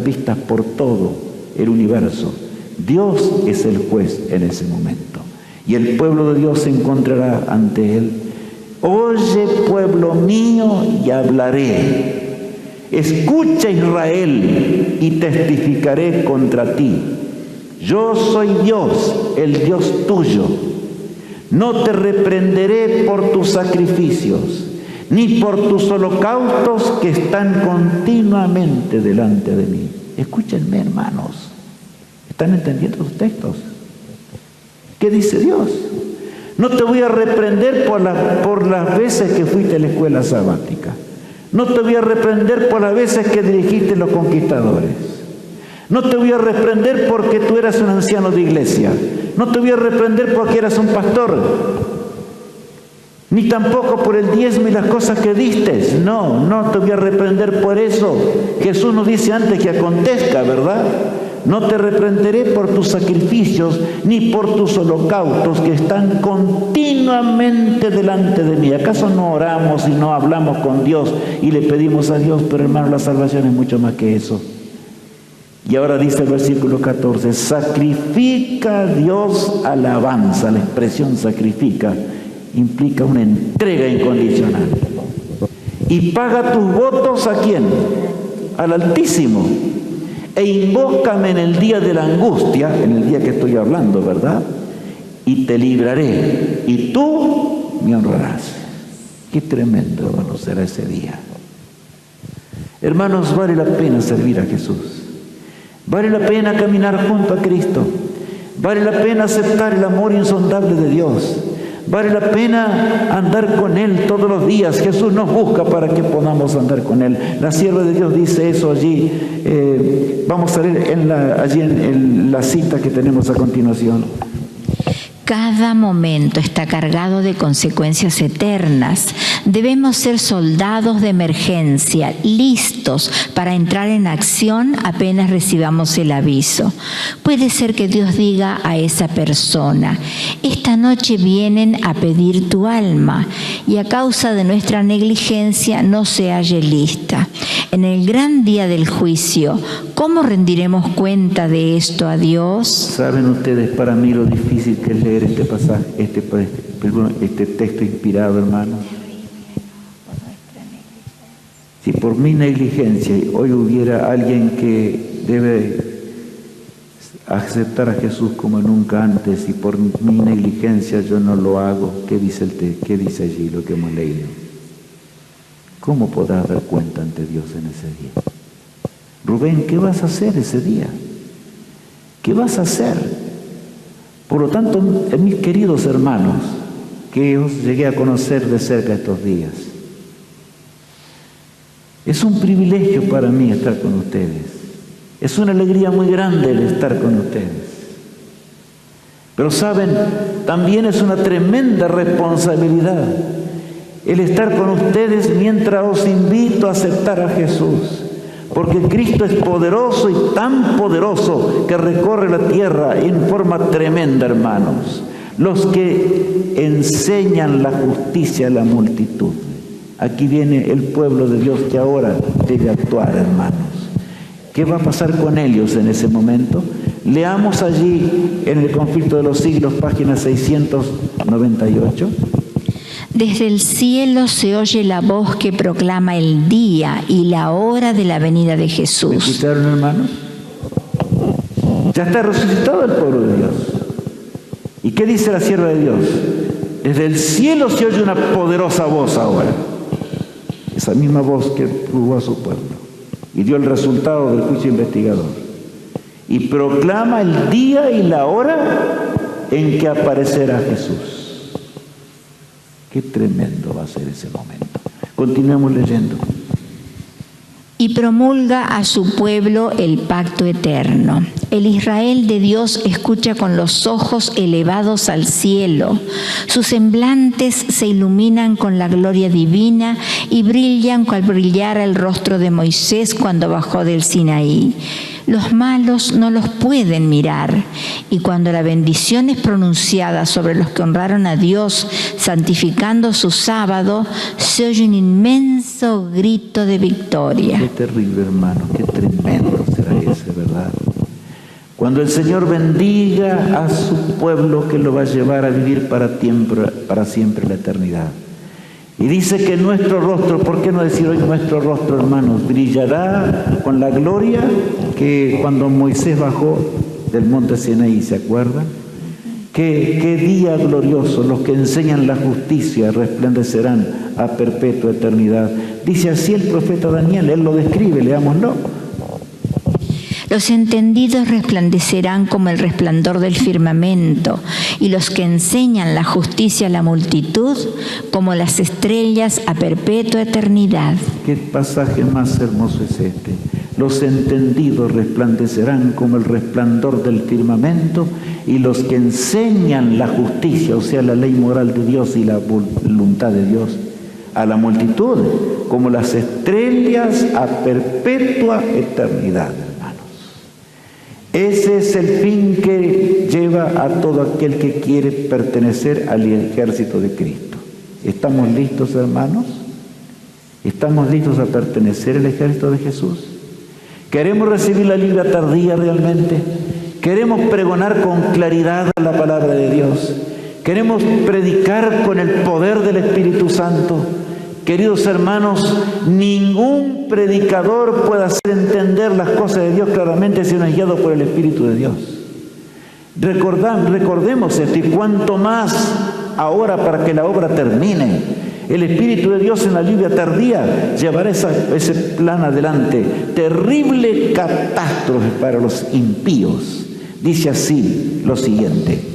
vistas por todo el universo. Dios es el juez en ese momento. Y el pueblo de Dios se encontrará ante Él. Oye, pueblo mío, y hablaré. Escucha, Israel, y testificaré contra ti. Yo soy Dios, el Dios tuyo. No te reprenderé por tus sacrificios, ni por tus holocaustos que están continuamente delante de mí. Escúchenme, hermanos. ¿Están entendiendo los textos? ¿Qué dice Dios? No te voy a reprender por las veces que fuiste a la escuela sabática. No te voy a reprender por las veces que dirigiste los conquistadores. No te voy a reprender porque tú eras un anciano de iglesia. No te voy a reprender porque eras un pastor. Ni tampoco por el diezmo y las cosas que diste. No te voy a reprender por eso. Jesús nos dice antes que acontezca, ¿verdad? No te reprenderé por tus sacrificios, ni por tus holocaustos que están continuamente delante de mí. ¿Acaso no oramos y no hablamos con Dios y le pedimos a Dios? Pero hermano, la salvación es mucho más que eso. Y ahora dice el versículo 14, sacrifica a Dios alabanza. La expresión sacrifica implica una entrega incondicional. Y paga tus votos, ¿a quién? Al Altísimo. E invócame en el día de la angustia, en el día que estoy hablando, ¿verdad? Y te libraré, y tú me honrarás. Qué tremendo, hermanos, será ese día. Hermanos, vale la pena servir a Jesús. Vale la pena caminar junto a Cristo. Vale la pena aceptar el amor insondable de Dios. Vale la pena andar con Él todos los días. Jesús nos busca para que podamos andar con Él. La sierva de Dios dice eso allí. Vamos a leer allí en la cita que tenemos a continuación. Cada momento está cargado de consecuencias eternas. Debemos ser soldados de emergencia, listos para entrar en acción apenas recibamos el aviso. Puede ser que Dios diga a esa persona, esta noche vienen a pedir tu alma y a causa de nuestra negligencia no se halle lista. En el gran día del juicio, ¿cómo rendiremos cuenta de esto a Dios? ¿Saben ustedes para mí lo difícil que es leer este pasaje, este texto inspirado, hermano? Si por mi negligencia hoy hubiera alguien que debe aceptar a Jesús como nunca antes y por mi negligencia yo no lo hago, ¿qué dice allí lo que hemos leído? ¿Cómo podrás dar cuenta ante Dios en ese día? Rubén, ¿qué vas a hacer ese día? ¿Qué vas a hacer? Por lo tanto, mis queridos hermanos, que os llegué a conocer de cerca estos días, es un privilegio para mí estar con ustedes. Es una alegría muy grande el estar con ustedes. Pero saben, también es una tremenda responsabilidad el estar con ustedes mientras os invito a aceptar a Jesús. Porque Cristo es poderoso y tan poderoso que recorre la tierra en forma tremenda, hermanos. Los que enseñan la justicia a la multitud. Aquí viene el pueblo de Dios que ahora debe actuar, hermanos. ¿Qué va a pasar con ellos en ese momento? Leamos allí en el Conflicto de los Siglos, página 698. Desde el cielo se oye la voz que proclama el día y la hora de la venida de Jesús. ¿Me escucharon, hermanos? Ya está resucitado el pueblo de Dios. ¿Y qué dice la sierva de Dios? Desde el cielo se oye una poderosa voz ahora. Esa misma voz que juzgó a su pueblo y dio el resultado del juicio investigador. Y proclama el día y la hora en que aparecerá Jesús. Qué tremendo va a ser ese momento. Continuemos leyendo. Y promulga a su pueblo el pacto eterno. El Israel de Dios escucha con los ojos elevados al cielo. Sus semblantes se iluminan con la gloria divina y brillan cual brillara el rostro de Moisés cuando bajó del Sinaí. Los malos no los pueden mirar, y cuando la bendición es pronunciada sobre los que honraron a Dios, santificando su sábado, se oye un inmenso grito de victoria. Qué terrible, hermano, qué tremendo será ese, ¿verdad? Cuando el Señor bendiga a su pueblo que lo va a llevar a vivir para siempre la eternidad. Y dice que nuestro rostro, ¿por qué no decir hoy nuestro rostro, hermanos? Brillará con la gloria que cuando Moisés bajó del monte Sinaí, ¿se acuerdan? Qué día glorioso, los que enseñan la justicia resplandecerán a perpetua eternidad. Dice así el profeta Daniel, él lo describe, leámoslo. Los entendidos resplandecerán como el resplandor del firmamento, y los que enseñan la justicia a la multitud, como las estrellas a perpetua eternidad. ¿Qué pasaje más hermoso es este? Los entendidos resplandecerán como el resplandor del firmamento, y los que enseñan la justicia, o sea, la ley moral de Dios y la voluntad de Dios, a la multitud, como las estrellas a perpetua eternidad. Ese es el fin que lleva a todo aquel que quiere pertenecer al ejército de Cristo. ¿Estamos listos, hermanos? ¿Estamos listos a pertenecer al ejército de Jesús? ¿Queremos recibir la libre tardía realmente? ¿Queremos pregonar con claridad la palabra de Dios? ¿Queremos predicar con el poder del Espíritu Santo? Queridos hermanos, ningún predicador puede hacer entender las cosas de Dios claramente si no es guiado por el Espíritu de Dios. Recordemos esto, y cuanto más ahora para que la obra termine. El Espíritu de Dios en la lluvia tardía llevará ese plan adelante. Terrible catástrofe para los impíos. Dice así lo siguiente.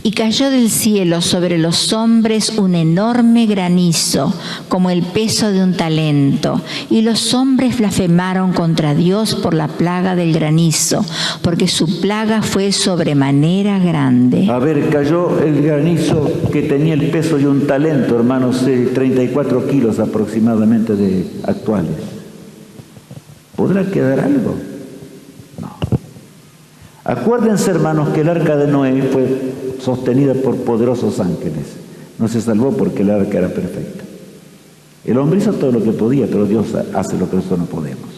Y cayó del cielo sobre los hombres un enorme granizo, como el peso de un talento. Y los hombres blasfemaron contra Dios por la plaga del granizo, porque su plaga fue sobremanera grande. A ver, cayó el granizo que tenía el peso de un talento, hermanos, 34 kilos aproximadamente de actuales. ¿Podrá quedar algo? No. Acuérdense, hermanos, que el arca de Noé fue sostenida por poderosos ángeles. No se salvó porque el arca era perfecta. El hombre hizo todo lo que podía, pero Dios hace lo que nosotros no podemos.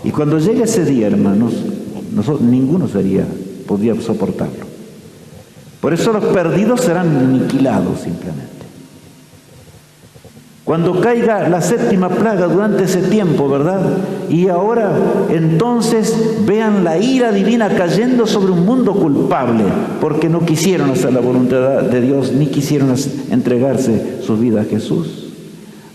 Y cuando llegue ese día, hermanos, ninguno podría soportarlo. Por eso los perdidos serán aniquilados simplemente. Cuando caiga la séptima plaga durante ese tiempo, ¿verdad? Y ahora, entonces, vean la ira divina cayendo sobre un mundo culpable, porque no quisieron hacer la voluntad de Dios, ni quisieron entregarse su vida a Jesús.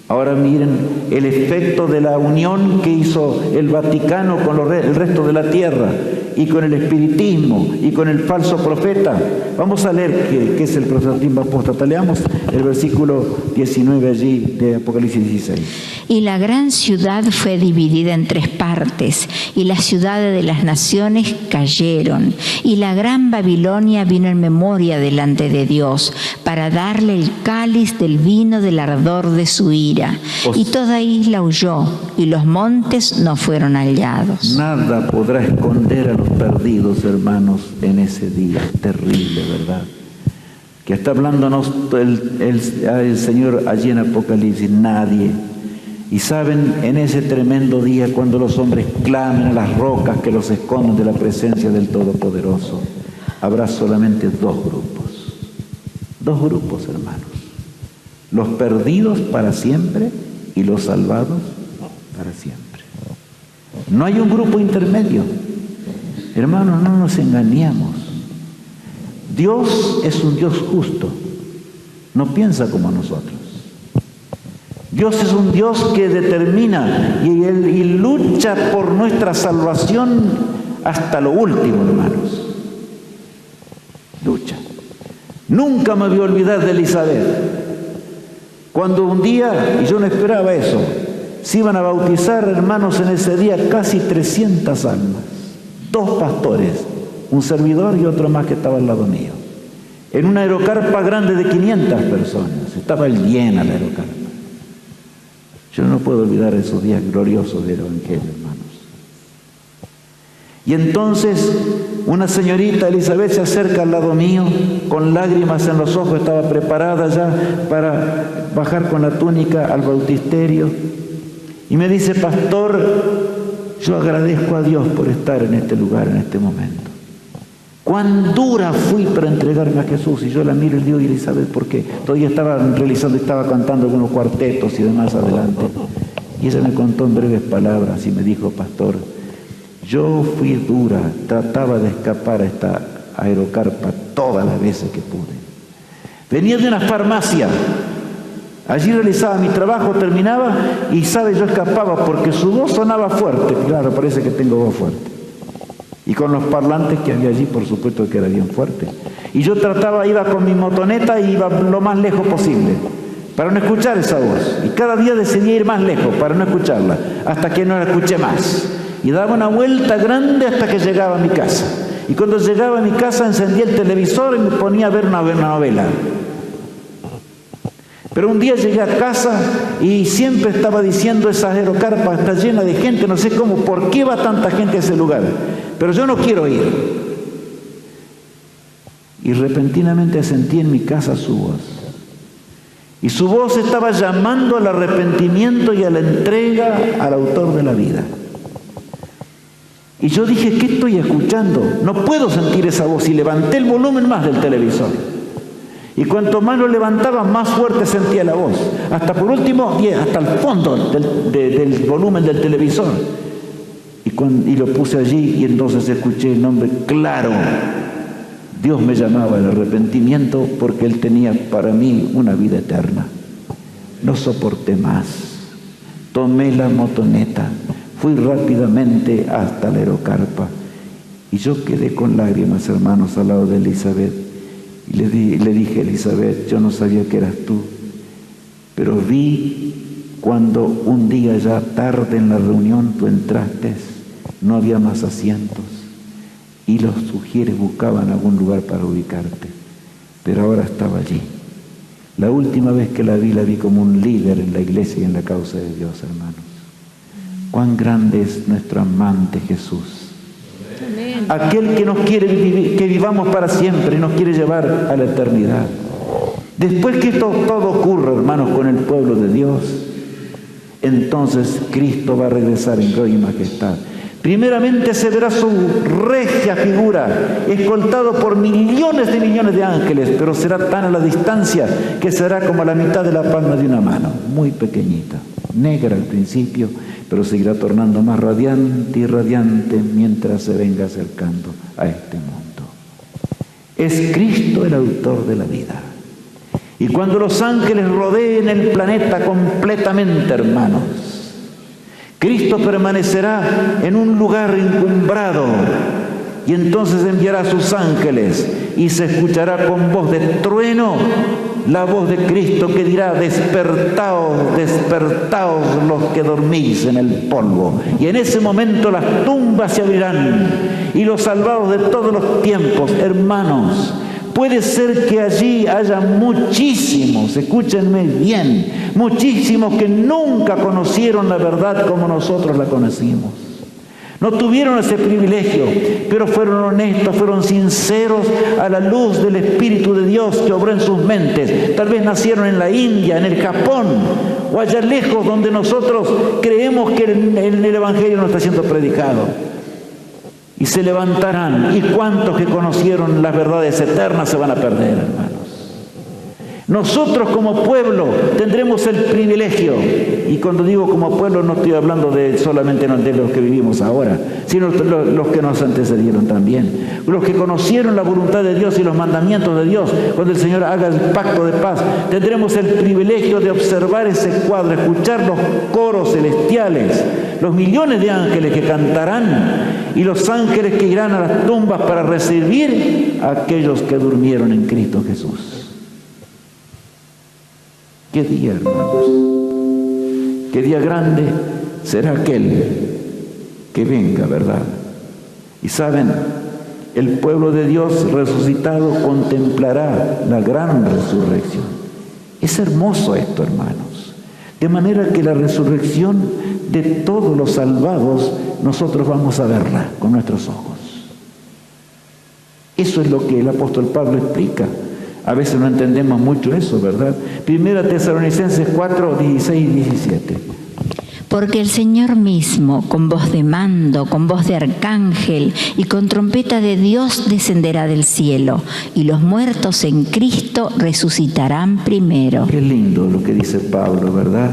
Ahora miren el efecto de la unión que hizo el Vaticano con el resto de la tierra, y con el espiritismo, y con el falso profeta. Vamos a leer qué es el proselitismo apóstata. Leamos el versículo 19 allí de Apocalipsis 16. Y la gran ciudad fue dividida en 3 partes, y las ciudades de las naciones cayeron, y la gran Babilonia vino en memoria delante de Dios, para darle el cáliz del vino del ardor de su ira. Y toda isla huyó, y los montes no fueron hallados. Nada podrá esconder a los perdidos, hermanos, en ese día terrible, ¿verdad? Que está hablándonos el Señor allí en Apocalipsis. Nadie. Y saben, en ese tremendo día, cuando los hombres clamen a las rocas que los esconden de la presencia del Todopoderoso, habrá solamente dos grupos. Dos grupos, hermanos. Los perdidos para siempre y los salvados para siempre. No hay un grupo intermedio. Hermanos, no nos engañemos. Dios es un Dios justo. No piensa como nosotros. Dios es un Dios que determina y lucha por nuestra salvación hasta lo último, hermanos. Lucha. Nunca me voy a olvidar de Elizabeth. Cuando un día, y yo no esperaba eso, se iban a bautizar, hermanos, en ese día casi 300 almas. 2 pastores, un servidor y otro más que estaba al lado mío. En una aerocarpa grande de 500 personas. Estaba llena la aerocarpa. Yo no puedo olvidar esos días gloriosos del Evangelio, hermanos. Y entonces una señorita, Elizabeth, se acerca al lado mío, con lágrimas en los ojos, estaba preparada ya para bajar con la túnica al bautisterio. Y me dice: pastor, yo agradezco a Dios por estar en este lugar, en este momento. Cuán dura fui para entregarme a Jesús. Y yo la miro y le digo: Elizabeth, ¿por qué? Todavía estaba cantando algunos cuartetos y demás adelante. Y ella me contó en breves palabras y me dijo: pastor, yo fui dura, trataba de escapar a esta aerocarpa todas las veces que pude. Venía de una farmacia. Allí realizaba mi trabajo, terminaba y, ¿sabe? Yo escapaba porque su voz sonaba fuerte. Claro, parece que tengo voz fuerte. Y con los parlantes que había allí, por supuesto que era bien fuerte. Y yo iba con mi motoneta y iba lo más lejos posible para no escuchar esa voz. Y cada día decidí ir más lejos para no escucharla, hasta que no la escuché más. Y daba una vuelta grande hasta que llegaba a mi casa. Y cuando llegaba a mi casa encendía el televisor y me ponía a ver una novela. Pero un día llegué a casa y siempre estaba diciendo: esa aerocarpa está llena de gente, no sé cómo, ¿por qué va tanta gente a ese lugar? Pero yo no quiero ir. Y repentinamente sentí en mi casa su voz. Y su voz estaba llamando al arrepentimiento y a la entrega al autor de la vida. Y yo dije: ¿qué estoy escuchando? No puedo sentir esa voz. Y levanté el volumen más del televisor. Y cuanto más lo levantaba, más fuerte sentía la voz. Hasta por último, hasta el fondo del volumen del televisor. Y lo puse allí y entonces escuché el nombre claro. Dios me llamaba al arrepentimiento porque Él tenía para mí una vida eterna. No soporté más. Tomé la motoneta. Fui rápidamente hasta la aerocarpa. Y yo quedé con lágrimas, hermanos, al lado de Elizabeth. Y le dije: Elizabeth, yo no sabía que eras tú, pero vi cuando un día ya tarde en la reunión tú entraste, no había más asientos y los sugieres buscaban algún lugar para ubicarte, pero ahora estaba allí. La última vez que la vi como un líder en la iglesia y en la causa de Dios, hermanos. Cuán grande es nuestro amante Jesús. Aquel que nos quiere que vivamos para siempre y nos quiere llevar a la eternidad. Después que esto todo ocurra, hermanos, con el pueblo de Dios, entonces Cristo va a regresar en gloria y majestad. Primeramente se verá su regia figura, escoltado por millones de ángeles, pero será tan a la distancia que será como la mitad de la palma de una mano, muy pequeñita, negra al principio, pero seguirá tornando más radiante y radiante mientras se venga acercando a este mundo. Es Cristo el autor de la vida. Y cuando los ángeles rodeen el planeta completamente, hermanos, Cristo permanecerá en un lugar encumbrado y entonces enviará a sus ángeles y se escuchará con voz de trueno la voz de Cristo que dirá: despertaos, despertaos los que dormís en el polvo. Y en ese momento las tumbas se abrirán y los salvados de todos los tiempos, hermanos, puede ser que allí haya muchísimos, escúchenme bien, muchísimos que nunca conocieron la verdad como nosotros la conocimos. No tuvieron ese privilegio, pero fueron honestos, fueron sinceros a la luz del Espíritu de Dios que obró en sus mentes. Tal vez nacieron en la India, en el Japón, o allá lejos donde nosotros creemos que el Evangelio no está siendo predicado. Y se levantarán, y cuantos que conocieron las verdades eternas se van a perder, hermanos. Nosotros como pueblo tendremos el privilegio, y cuando digo como pueblo no estoy hablando solamente de los que vivimos ahora, sino los que nos antecedieron también, los que conocieron la voluntad de Dios y los mandamientos de Dios. Cuando el Señor haga el pacto de paz, tendremos el privilegio de observar ese cuadro, escuchar los coros celestiales, los millones de ángeles que cantarán y los ángeles que irán a las tumbas para recibir a aquellos que durmieron en Cristo Jesús. ¿Qué día, hermanos? ¿Qué día grande será aquel que venga, verdad? Y saben, el pueblo de Dios resucitado contemplará la gran resurrección. Es hermoso esto, hermanos. De manera que la resurrección de todos los salvados, nosotros vamos a verla con nuestros ojos. Eso es lo que el apóstol Pablo explica. A veces no entendemos mucho eso, ¿verdad? Primera Tesalonicenses 4, 16 y 17. Porque el Señor mismo, con voz de mando, con voz de arcángel y con trompeta de Dios descenderá del cielo, y los muertos en Cristo resucitarán primero. Qué lindo lo que dice Pablo, ¿verdad?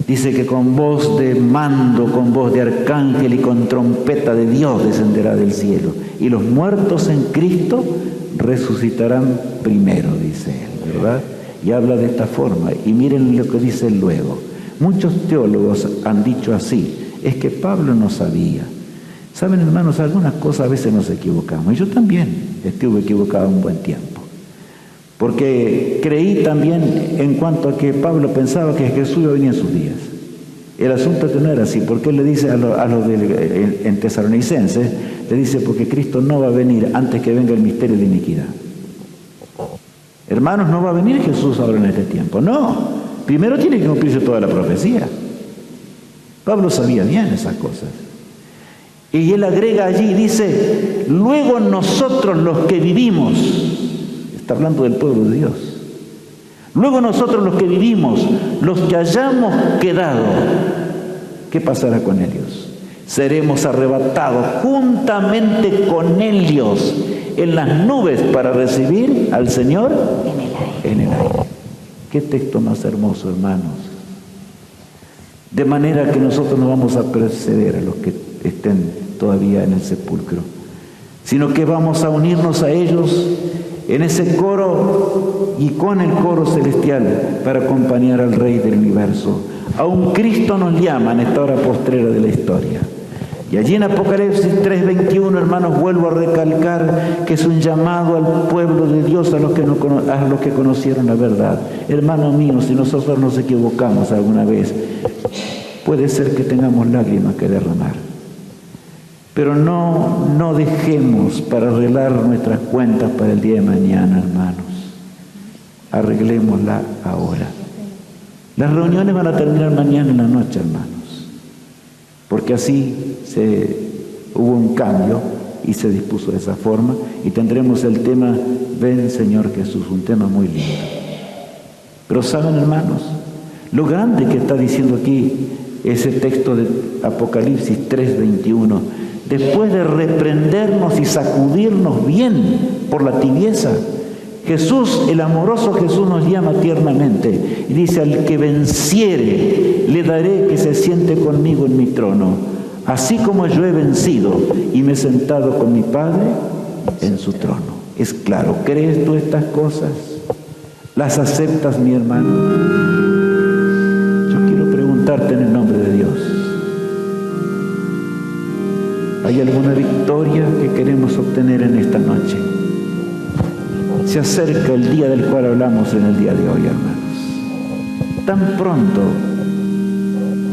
Dice que con voz de mando, con voz de arcángel y con trompeta de Dios descenderá del cielo, y los muertos en Cristo resucitarán primero, dice él, ¿verdad? Y habla de esta forma, y miren lo que dice luego. Muchos teólogos han dicho así, es que Pablo no sabía. Saben, hermanos, algunas cosas a veces nos equivocamos, y yo también estuve equivocado un buen tiempo, porque creí también en cuanto a que Pablo pensaba que Jesús iba a venir en sus días. El asunto es que no era así, porque él le dice a los en Tesalonicenses, le dice, porque Cristo no va a venir antes que venga el misterio de iniquidad. Hermanos, no va a venir Jesús ahora en este tiempo, no. Primero tiene que cumplirse toda la profecía. Pablo sabía bien esas cosas. Y él agrega allí, dice, luego nosotros los que vivimos, está hablando del pueblo de Dios, luego nosotros los que vivimos, los que hayamos quedado, ¿qué pasará con ellos? Seremos arrebatados juntamente con ellos en las nubes para recibir al Señor en el aire. Qué texto más hermoso, hermanos. De manera que nosotros no vamos a preceder a los que estén todavía en el sepulcro, sino que vamos a unirnos a ellos en ese coro y con el coro celestial para acompañar al Rey del universo. Aún Cristo nos llama en esta hora postrera de la historia. Y allí en Apocalipsis 3:21, hermanos, vuelvo a recalcar que es un llamado al pueblo de Dios, a los que conocieron la verdad. Hermanos míos, si nosotros nos equivocamos alguna vez, puede ser que tengamos lágrimas que derramar. Pero no dejemos para arreglar nuestras cuentas para el día de mañana, hermanos. Arreglémosla ahora. Las reuniones van a terminar mañana en la noche, hermanos, porque así hubo un cambio y se dispuso de esa forma, y tendremos el tema Ven Señor Jesús, un tema muy lindo. Pero saben, hermanos, lo grande que está diciendo aquí ese texto de Apocalipsis 3:21, después de reprendernos y sacudirnos bien por la tibieza, Jesús, el amoroso Jesús, nos llama tiernamente y dice, al que venciere, le daré que se siente conmigo en mi trono, así como yo he vencido y me he sentado con mi Padre en su trono. Es claro, ¿crees tú estas cosas? ¿Las aceptas, mi hermano? Yo quiero preguntarte en el nombre de Dios, ¿hay alguna victoria que queremos obtener en esta noche? Se acerca el día del cual hablamos en el día de hoy, hermanos. Tan pronto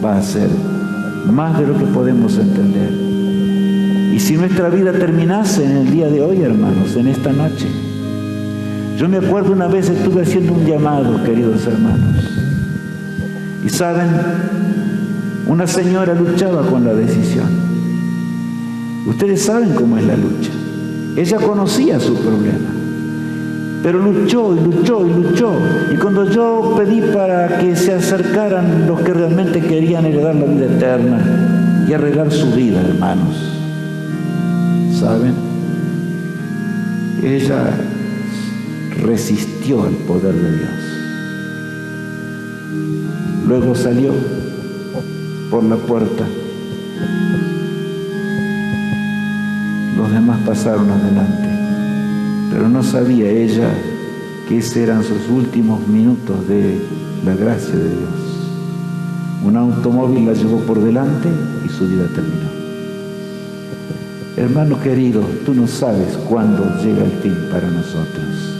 va a ser más de lo que podemos entender. Y si nuestra vida terminase en el día de hoy, hermanos, en esta noche. Yo me acuerdo una vez estuve haciendo un llamado, queridos hermanos. Y saben, una señora luchaba con la decisión. Ustedes saben cómo es la lucha. Ella conocía su problema, pero luchó y luchó y luchó. Y cuando yo pedí para que se acercaran los que realmente querían heredar la vida eterna y arreglar su vida, hermanos, ¿saben? Ella resistió al poder de Dios. Luego salió por la puerta. Los demás pasaron adelante, pero no sabía ella que esos eran sus últimos minutos de la gracia de Dios. Un automóvil la llevó por delante y su vida terminó. Hermano querido, tú no sabes cuándo llega el fin para nosotros.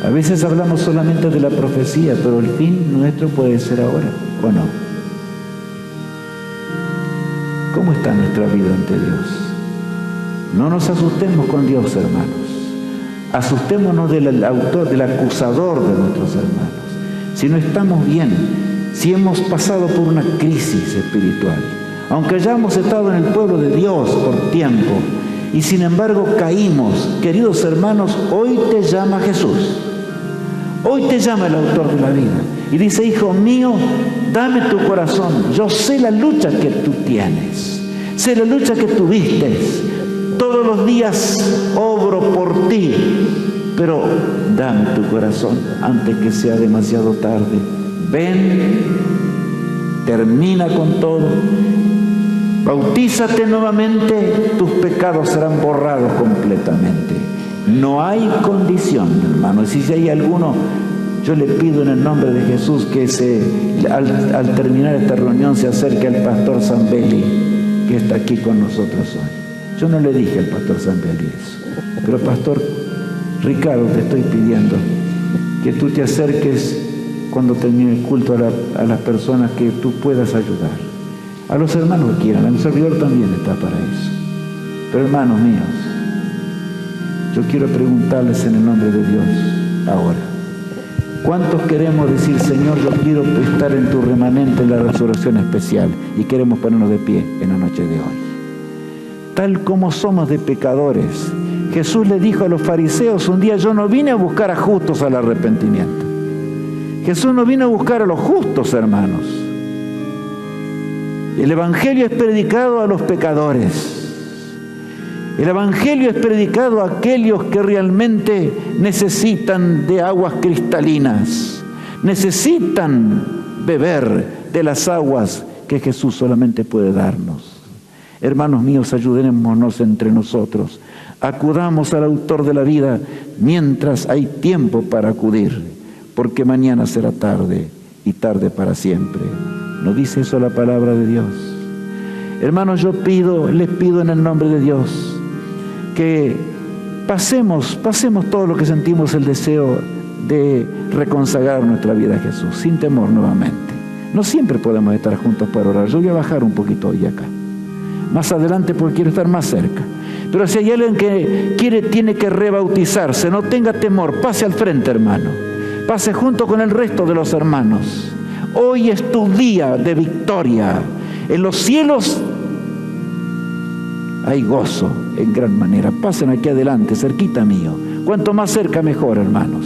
A veces hablamos solamente de la profecía, pero el fin nuestro puede ser ahora, ¿o no? ¿Cómo está nuestra vida ante Dios? No nos asustemos con Dios, hermanos. Asustémonos del autor, del acusador de nuestros hermanos. Si no estamos bien, si hemos pasado por una crisis espiritual, aunque hayamos estado en el pueblo de Dios por tiempo, y sin embargo caímos, queridos hermanos, hoy te llama Jesús. Hoy te llama el autor de la vida y dice: hijo mío, dame tu corazón. Yo sé la lucha que tú tienes, sé la lucha que tuviste. Todos los días obro por ti, pero dame tu corazón antes que sea demasiado tarde. Ven, termina con todo, bautízate nuevamente, tus pecados serán borrados completamente. No hay condición, hermano. Si hay alguno, yo le pido en el nombre de Jesús que al terminar esta reunión se acerque al pastor Zambelli, que está aquí con nosotros hoy. Yo no le dije al pastor Zambelli eso, pero pastor Ricardo, te estoy pidiendo que tú te acerques cuando termine el culto a las personas que tú puedas ayudar, a los hermanos que quieran. A mi servidor también está para eso. Pero hermanos míos, yo quiero preguntarles en el nombre de Dios ahora: ¿cuántos queremos decir: Señor, yo quiero estar en tu remanente en la resurrección especial? Y queremos ponernos de pie en la noche de hoy. Tal como somos de pecadores, Jesús le dijo a los fariseos un día: yo no vine a buscar a justos al arrepentimiento. Jesús no vino a buscar a los justos, hermanos. El Evangelio es predicado a los pecadores. El Evangelio es predicado a aquellos que realmente necesitan de aguas cristalinas, necesitan beber de las aguas que Jesús solamente puede darnos. Hermanos míos, ayudémonos entre nosotros. Acudamos al autor de la vida mientras hay tiempo para acudir, porque mañana será tarde, y tarde para siempre. ¿No dice eso la palabra de Dios? Hermanos, les pido en el nombre de Dios que pasemos todo lo que sentimos el deseo de reconsagrar nuestra vida a Jesús, sin temor nuevamente. No siempre podemos estar juntos para orar. Yo voy a bajar un poquito hoy acá, más adelante, porque quiero estar más cerca. Pero si hay alguien que tiene que rebautizarse, no tenga temor, pase al frente, hermano. Pase junto con el resto de los hermanos. Hoy es tu día de victoria. En los cielos hay gozo en gran manera. Pasen aquí adelante, cerquita mío. Cuanto más cerca, mejor, hermanos.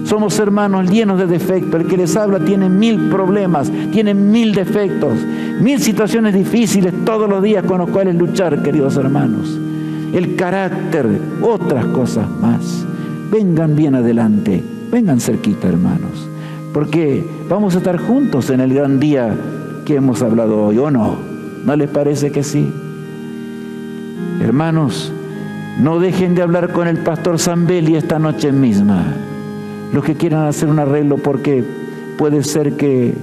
Somos hermanos llenos de defectos. El que les habla tiene 1000 problemas, tiene 1000 defectos, 1000 situaciones difíciles todos los días con los cuales luchar, queridos hermanos. El carácter, otras cosas más. Vengan bien adelante, vengan cerquita, hermanos, porque vamos a estar juntos en el gran día que hemos hablado hoy, ¿o no? ¿No les parece que sí? Hermanos, no dejen de hablar con el pastor Zambelli esta noche misma. Los que quieran hacer un arreglo, porque puede ser que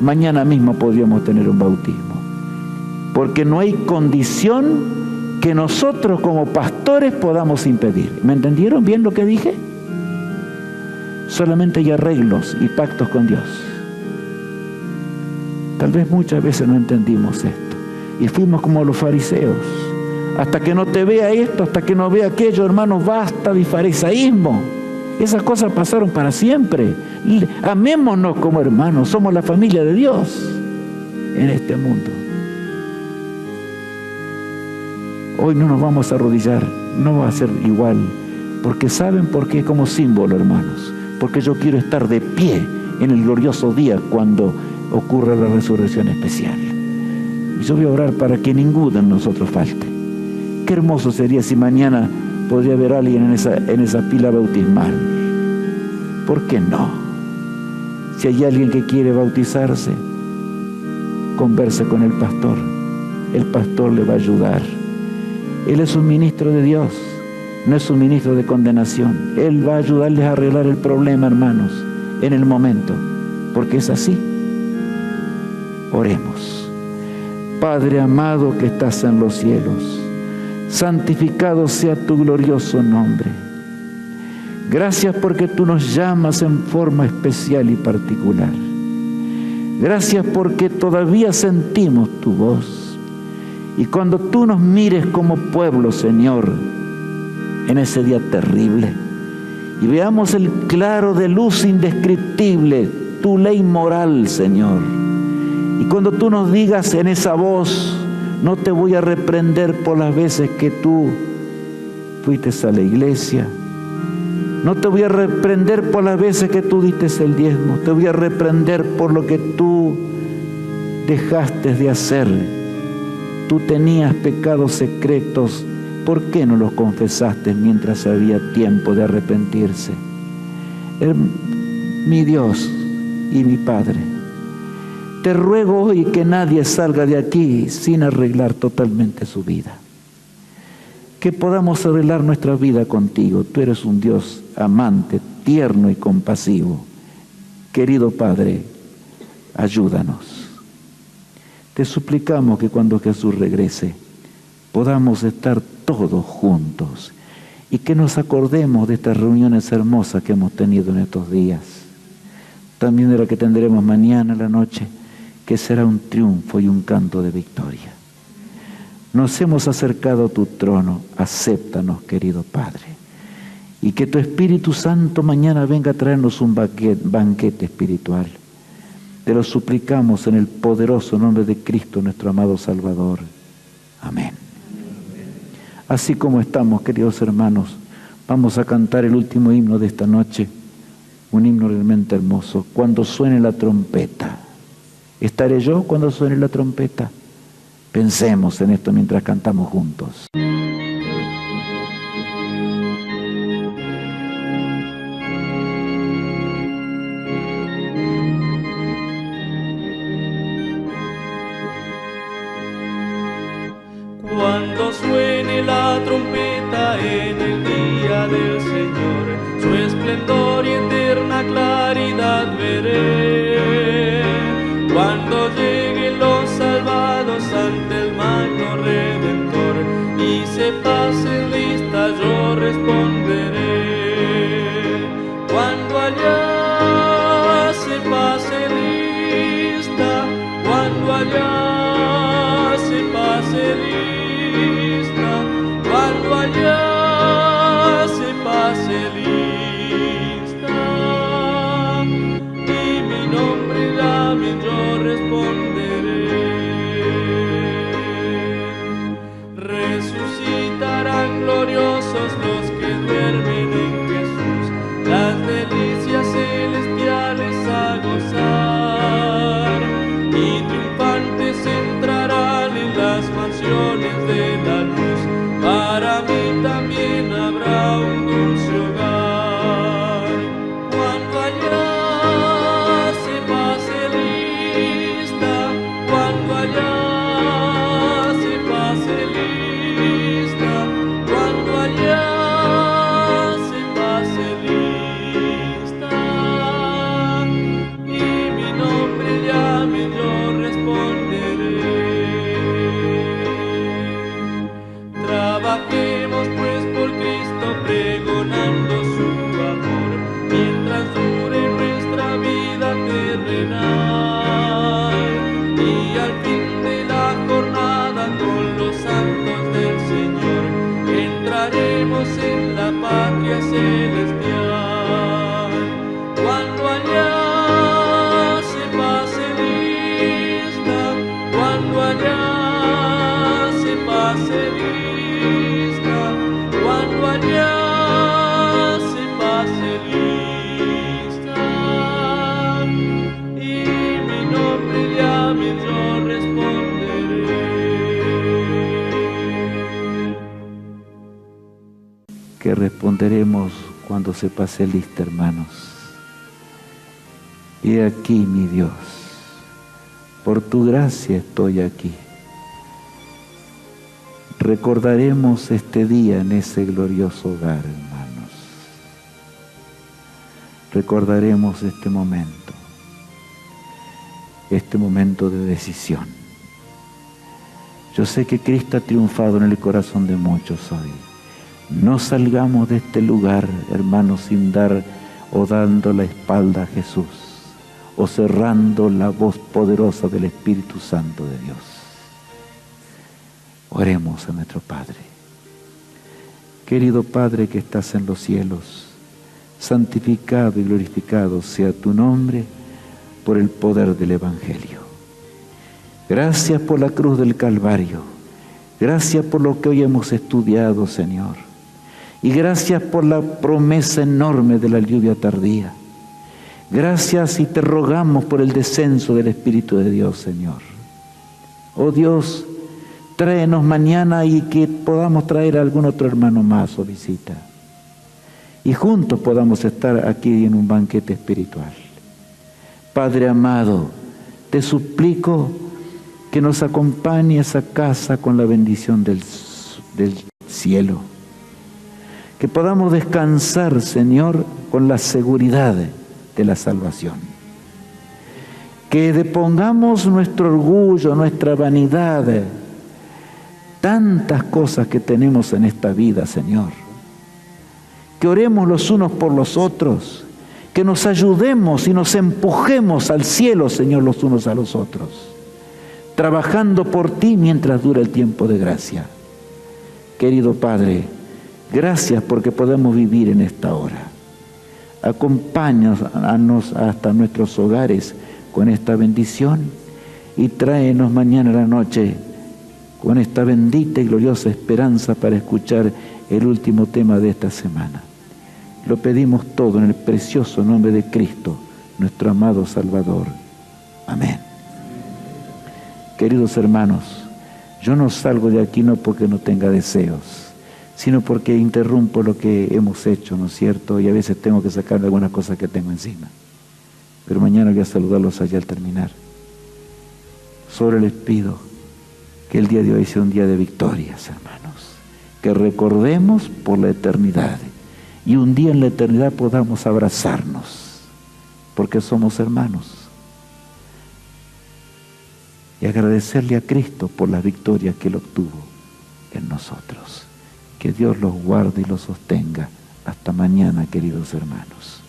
mañana mismo podríamos tener un bautismo. Porque no hay condición que nosotros como pastores podamos impedir. ¿Me entendieron bien lo que dije? Solamente hay arreglos y pactos con Dios. Tal vez muchas veces no entendimos esto y fuimos como los fariseos. Hasta que no te vea esto, hasta que no vea aquello, hermanos, basta de farisaísmo. Esas cosas pasaron para siempre. Amémonos como hermanos, somos la familia de Dios en este mundo. Hoy no nos vamos a arrodillar, no va a ser igual, porque ¿saben por qué? Como símbolo, hermanos, porque yo quiero estar de pie en el glorioso día cuando ocurra la resurrección especial. Y yo voy a orar para que ninguno de nosotros falte. Qué hermoso sería si mañana podría haber alguien en esa pila bautismal. ¿Por qué no? Si hay alguien que quiere bautizarse, converse con el pastor. El pastor le va a ayudar. Él es un ministro de Dios, no es un ministro de condenación. Él va a ayudarles a arreglar el problema, hermanos, en el momento, porque es así. Oremos. Padre amado que estás en los cielos, santificado sea tu glorioso nombre. Gracias porque tú nos llamas en forma especial y particular. Gracias porque todavía sentimos tu voz. Y cuando tú nos mires como pueblo, Señor, en ese día terrible, y veamos el claro de luz indescriptible, tu ley moral, Señor, y cuando tú nos digas en esa voz, no te voy a reprender por las veces que tú fuiste a la iglesia, no te voy a reprender por las veces que tú diste el diezmo, te voy a reprender por lo que tú dejaste de hacer. Tú tenías pecados secretos, ¿por qué no los confesaste mientras había tiempo de arrepentirse? Mi Dios y mi Padre, te ruego hoy que nadie salga de aquí sin arreglar totalmente su vida. Que podamos arreglar nuestra vida contigo. Tú eres un Dios amante, tierno y compasivo. Querido Padre, ayúdanos. Te suplicamos que cuando Jesús regrese podamos estar todos juntos y que nos acordemos de estas reuniones hermosas que hemos tenido en estos días. También de la que tendremos mañana en la noche, que será un triunfo y un canto de victoria. Nos hemos acercado a tu trono, acéptanos, querido Padre, y que tu Espíritu Santo mañana venga a traernos un banquete espiritual. Te lo suplicamos en el poderoso nombre de Cristo, nuestro amado Salvador. Amén. Así como estamos, queridos hermanos, vamos a cantar el último himno de esta noche, un himno realmente hermoso. Cuando suene la trompeta, ¿estaré yo cuando suene la trompeta? Pensemos en esto mientras cantamos juntos. Cuando suene la trompeta en el día del Señor, su esplendor y eterna claridad veré. Cuando lleguen los salvados ante el magno Redentor y se pasen lista, yo responderé. Cuando allá se pase lista, cuando allá se pase lista, cuando allá que responderemos cuando se pase lista, hermanos. Y aquí, mi Dios, por tu gracia estoy aquí. Recordaremos este día en ese glorioso hogar, hermanos. Recordaremos este momento de decisión. Yo sé que Cristo ha triunfado en el corazón de muchos hoy. No salgamos de este lugar, hermanos, sin dar o dando la espalda a Jesús, o cerrando la voz poderosa del Espíritu Santo de Dios. Oremos a nuestro Padre. Querido Padre que estás en los cielos, santificado y glorificado sea tu nombre por el poder del Evangelio. Gracias por la cruz del Calvario. Gracias por lo que hoy hemos estudiado, Señor. Y gracias por la promesa enorme de la lluvia tardía. Gracias y te rogamos por el descenso del Espíritu de Dios, Señor. Oh Dios, tráenos mañana y que podamos traer a algún otro hermano más o visita. Y juntos podamos estar aquí en un banquete espiritual. Padre amado, te suplico que nos acompañes a casa con la bendición del cielo. Que podamos descansar, Señor, con la seguridad de la salvación. Que depongamos nuestro orgullo, nuestra vanidad, tantas cosas que tenemos en esta vida, Señor. Que oremos los unos por los otros, que nos ayudemos y nos empujemos al cielo, Señor, los unos a los otros, trabajando por ti mientras dura el tiempo de gracia. Querido Padre, gracias porque podemos vivir en esta hora. Acompáñanos hasta nuestros hogares con esta bendición y tráenos mañana a la noche con esta bendita y gloriosa esperanza para escuchar el último tema de esta semana. Lo pedimos todo en el precioso nombre de Cristo, nuestro amado Salvador. Amén. Queridos hermanos, yo no salgo de aquí no porque no tenga deseos, sino porque interrumpo lo que hemos hecho, ¿no es cierto? Y a veces tengo que sacar algunas cosas que tengo encima. Pero mañana voy a saludarlos allá al terminar. Solo les pido que el día de hoy sea un día de victorias, hermanos. Que recordemos por la eternidad. Y un día en la eternidad podamos abrazarnos, porque somos hermanos. Y agradecerle a Cristo por las victorias que Él obtuvo en nosotros. Que Dios los guarde y los sostenga. Hasta mañana, queridos hermanos.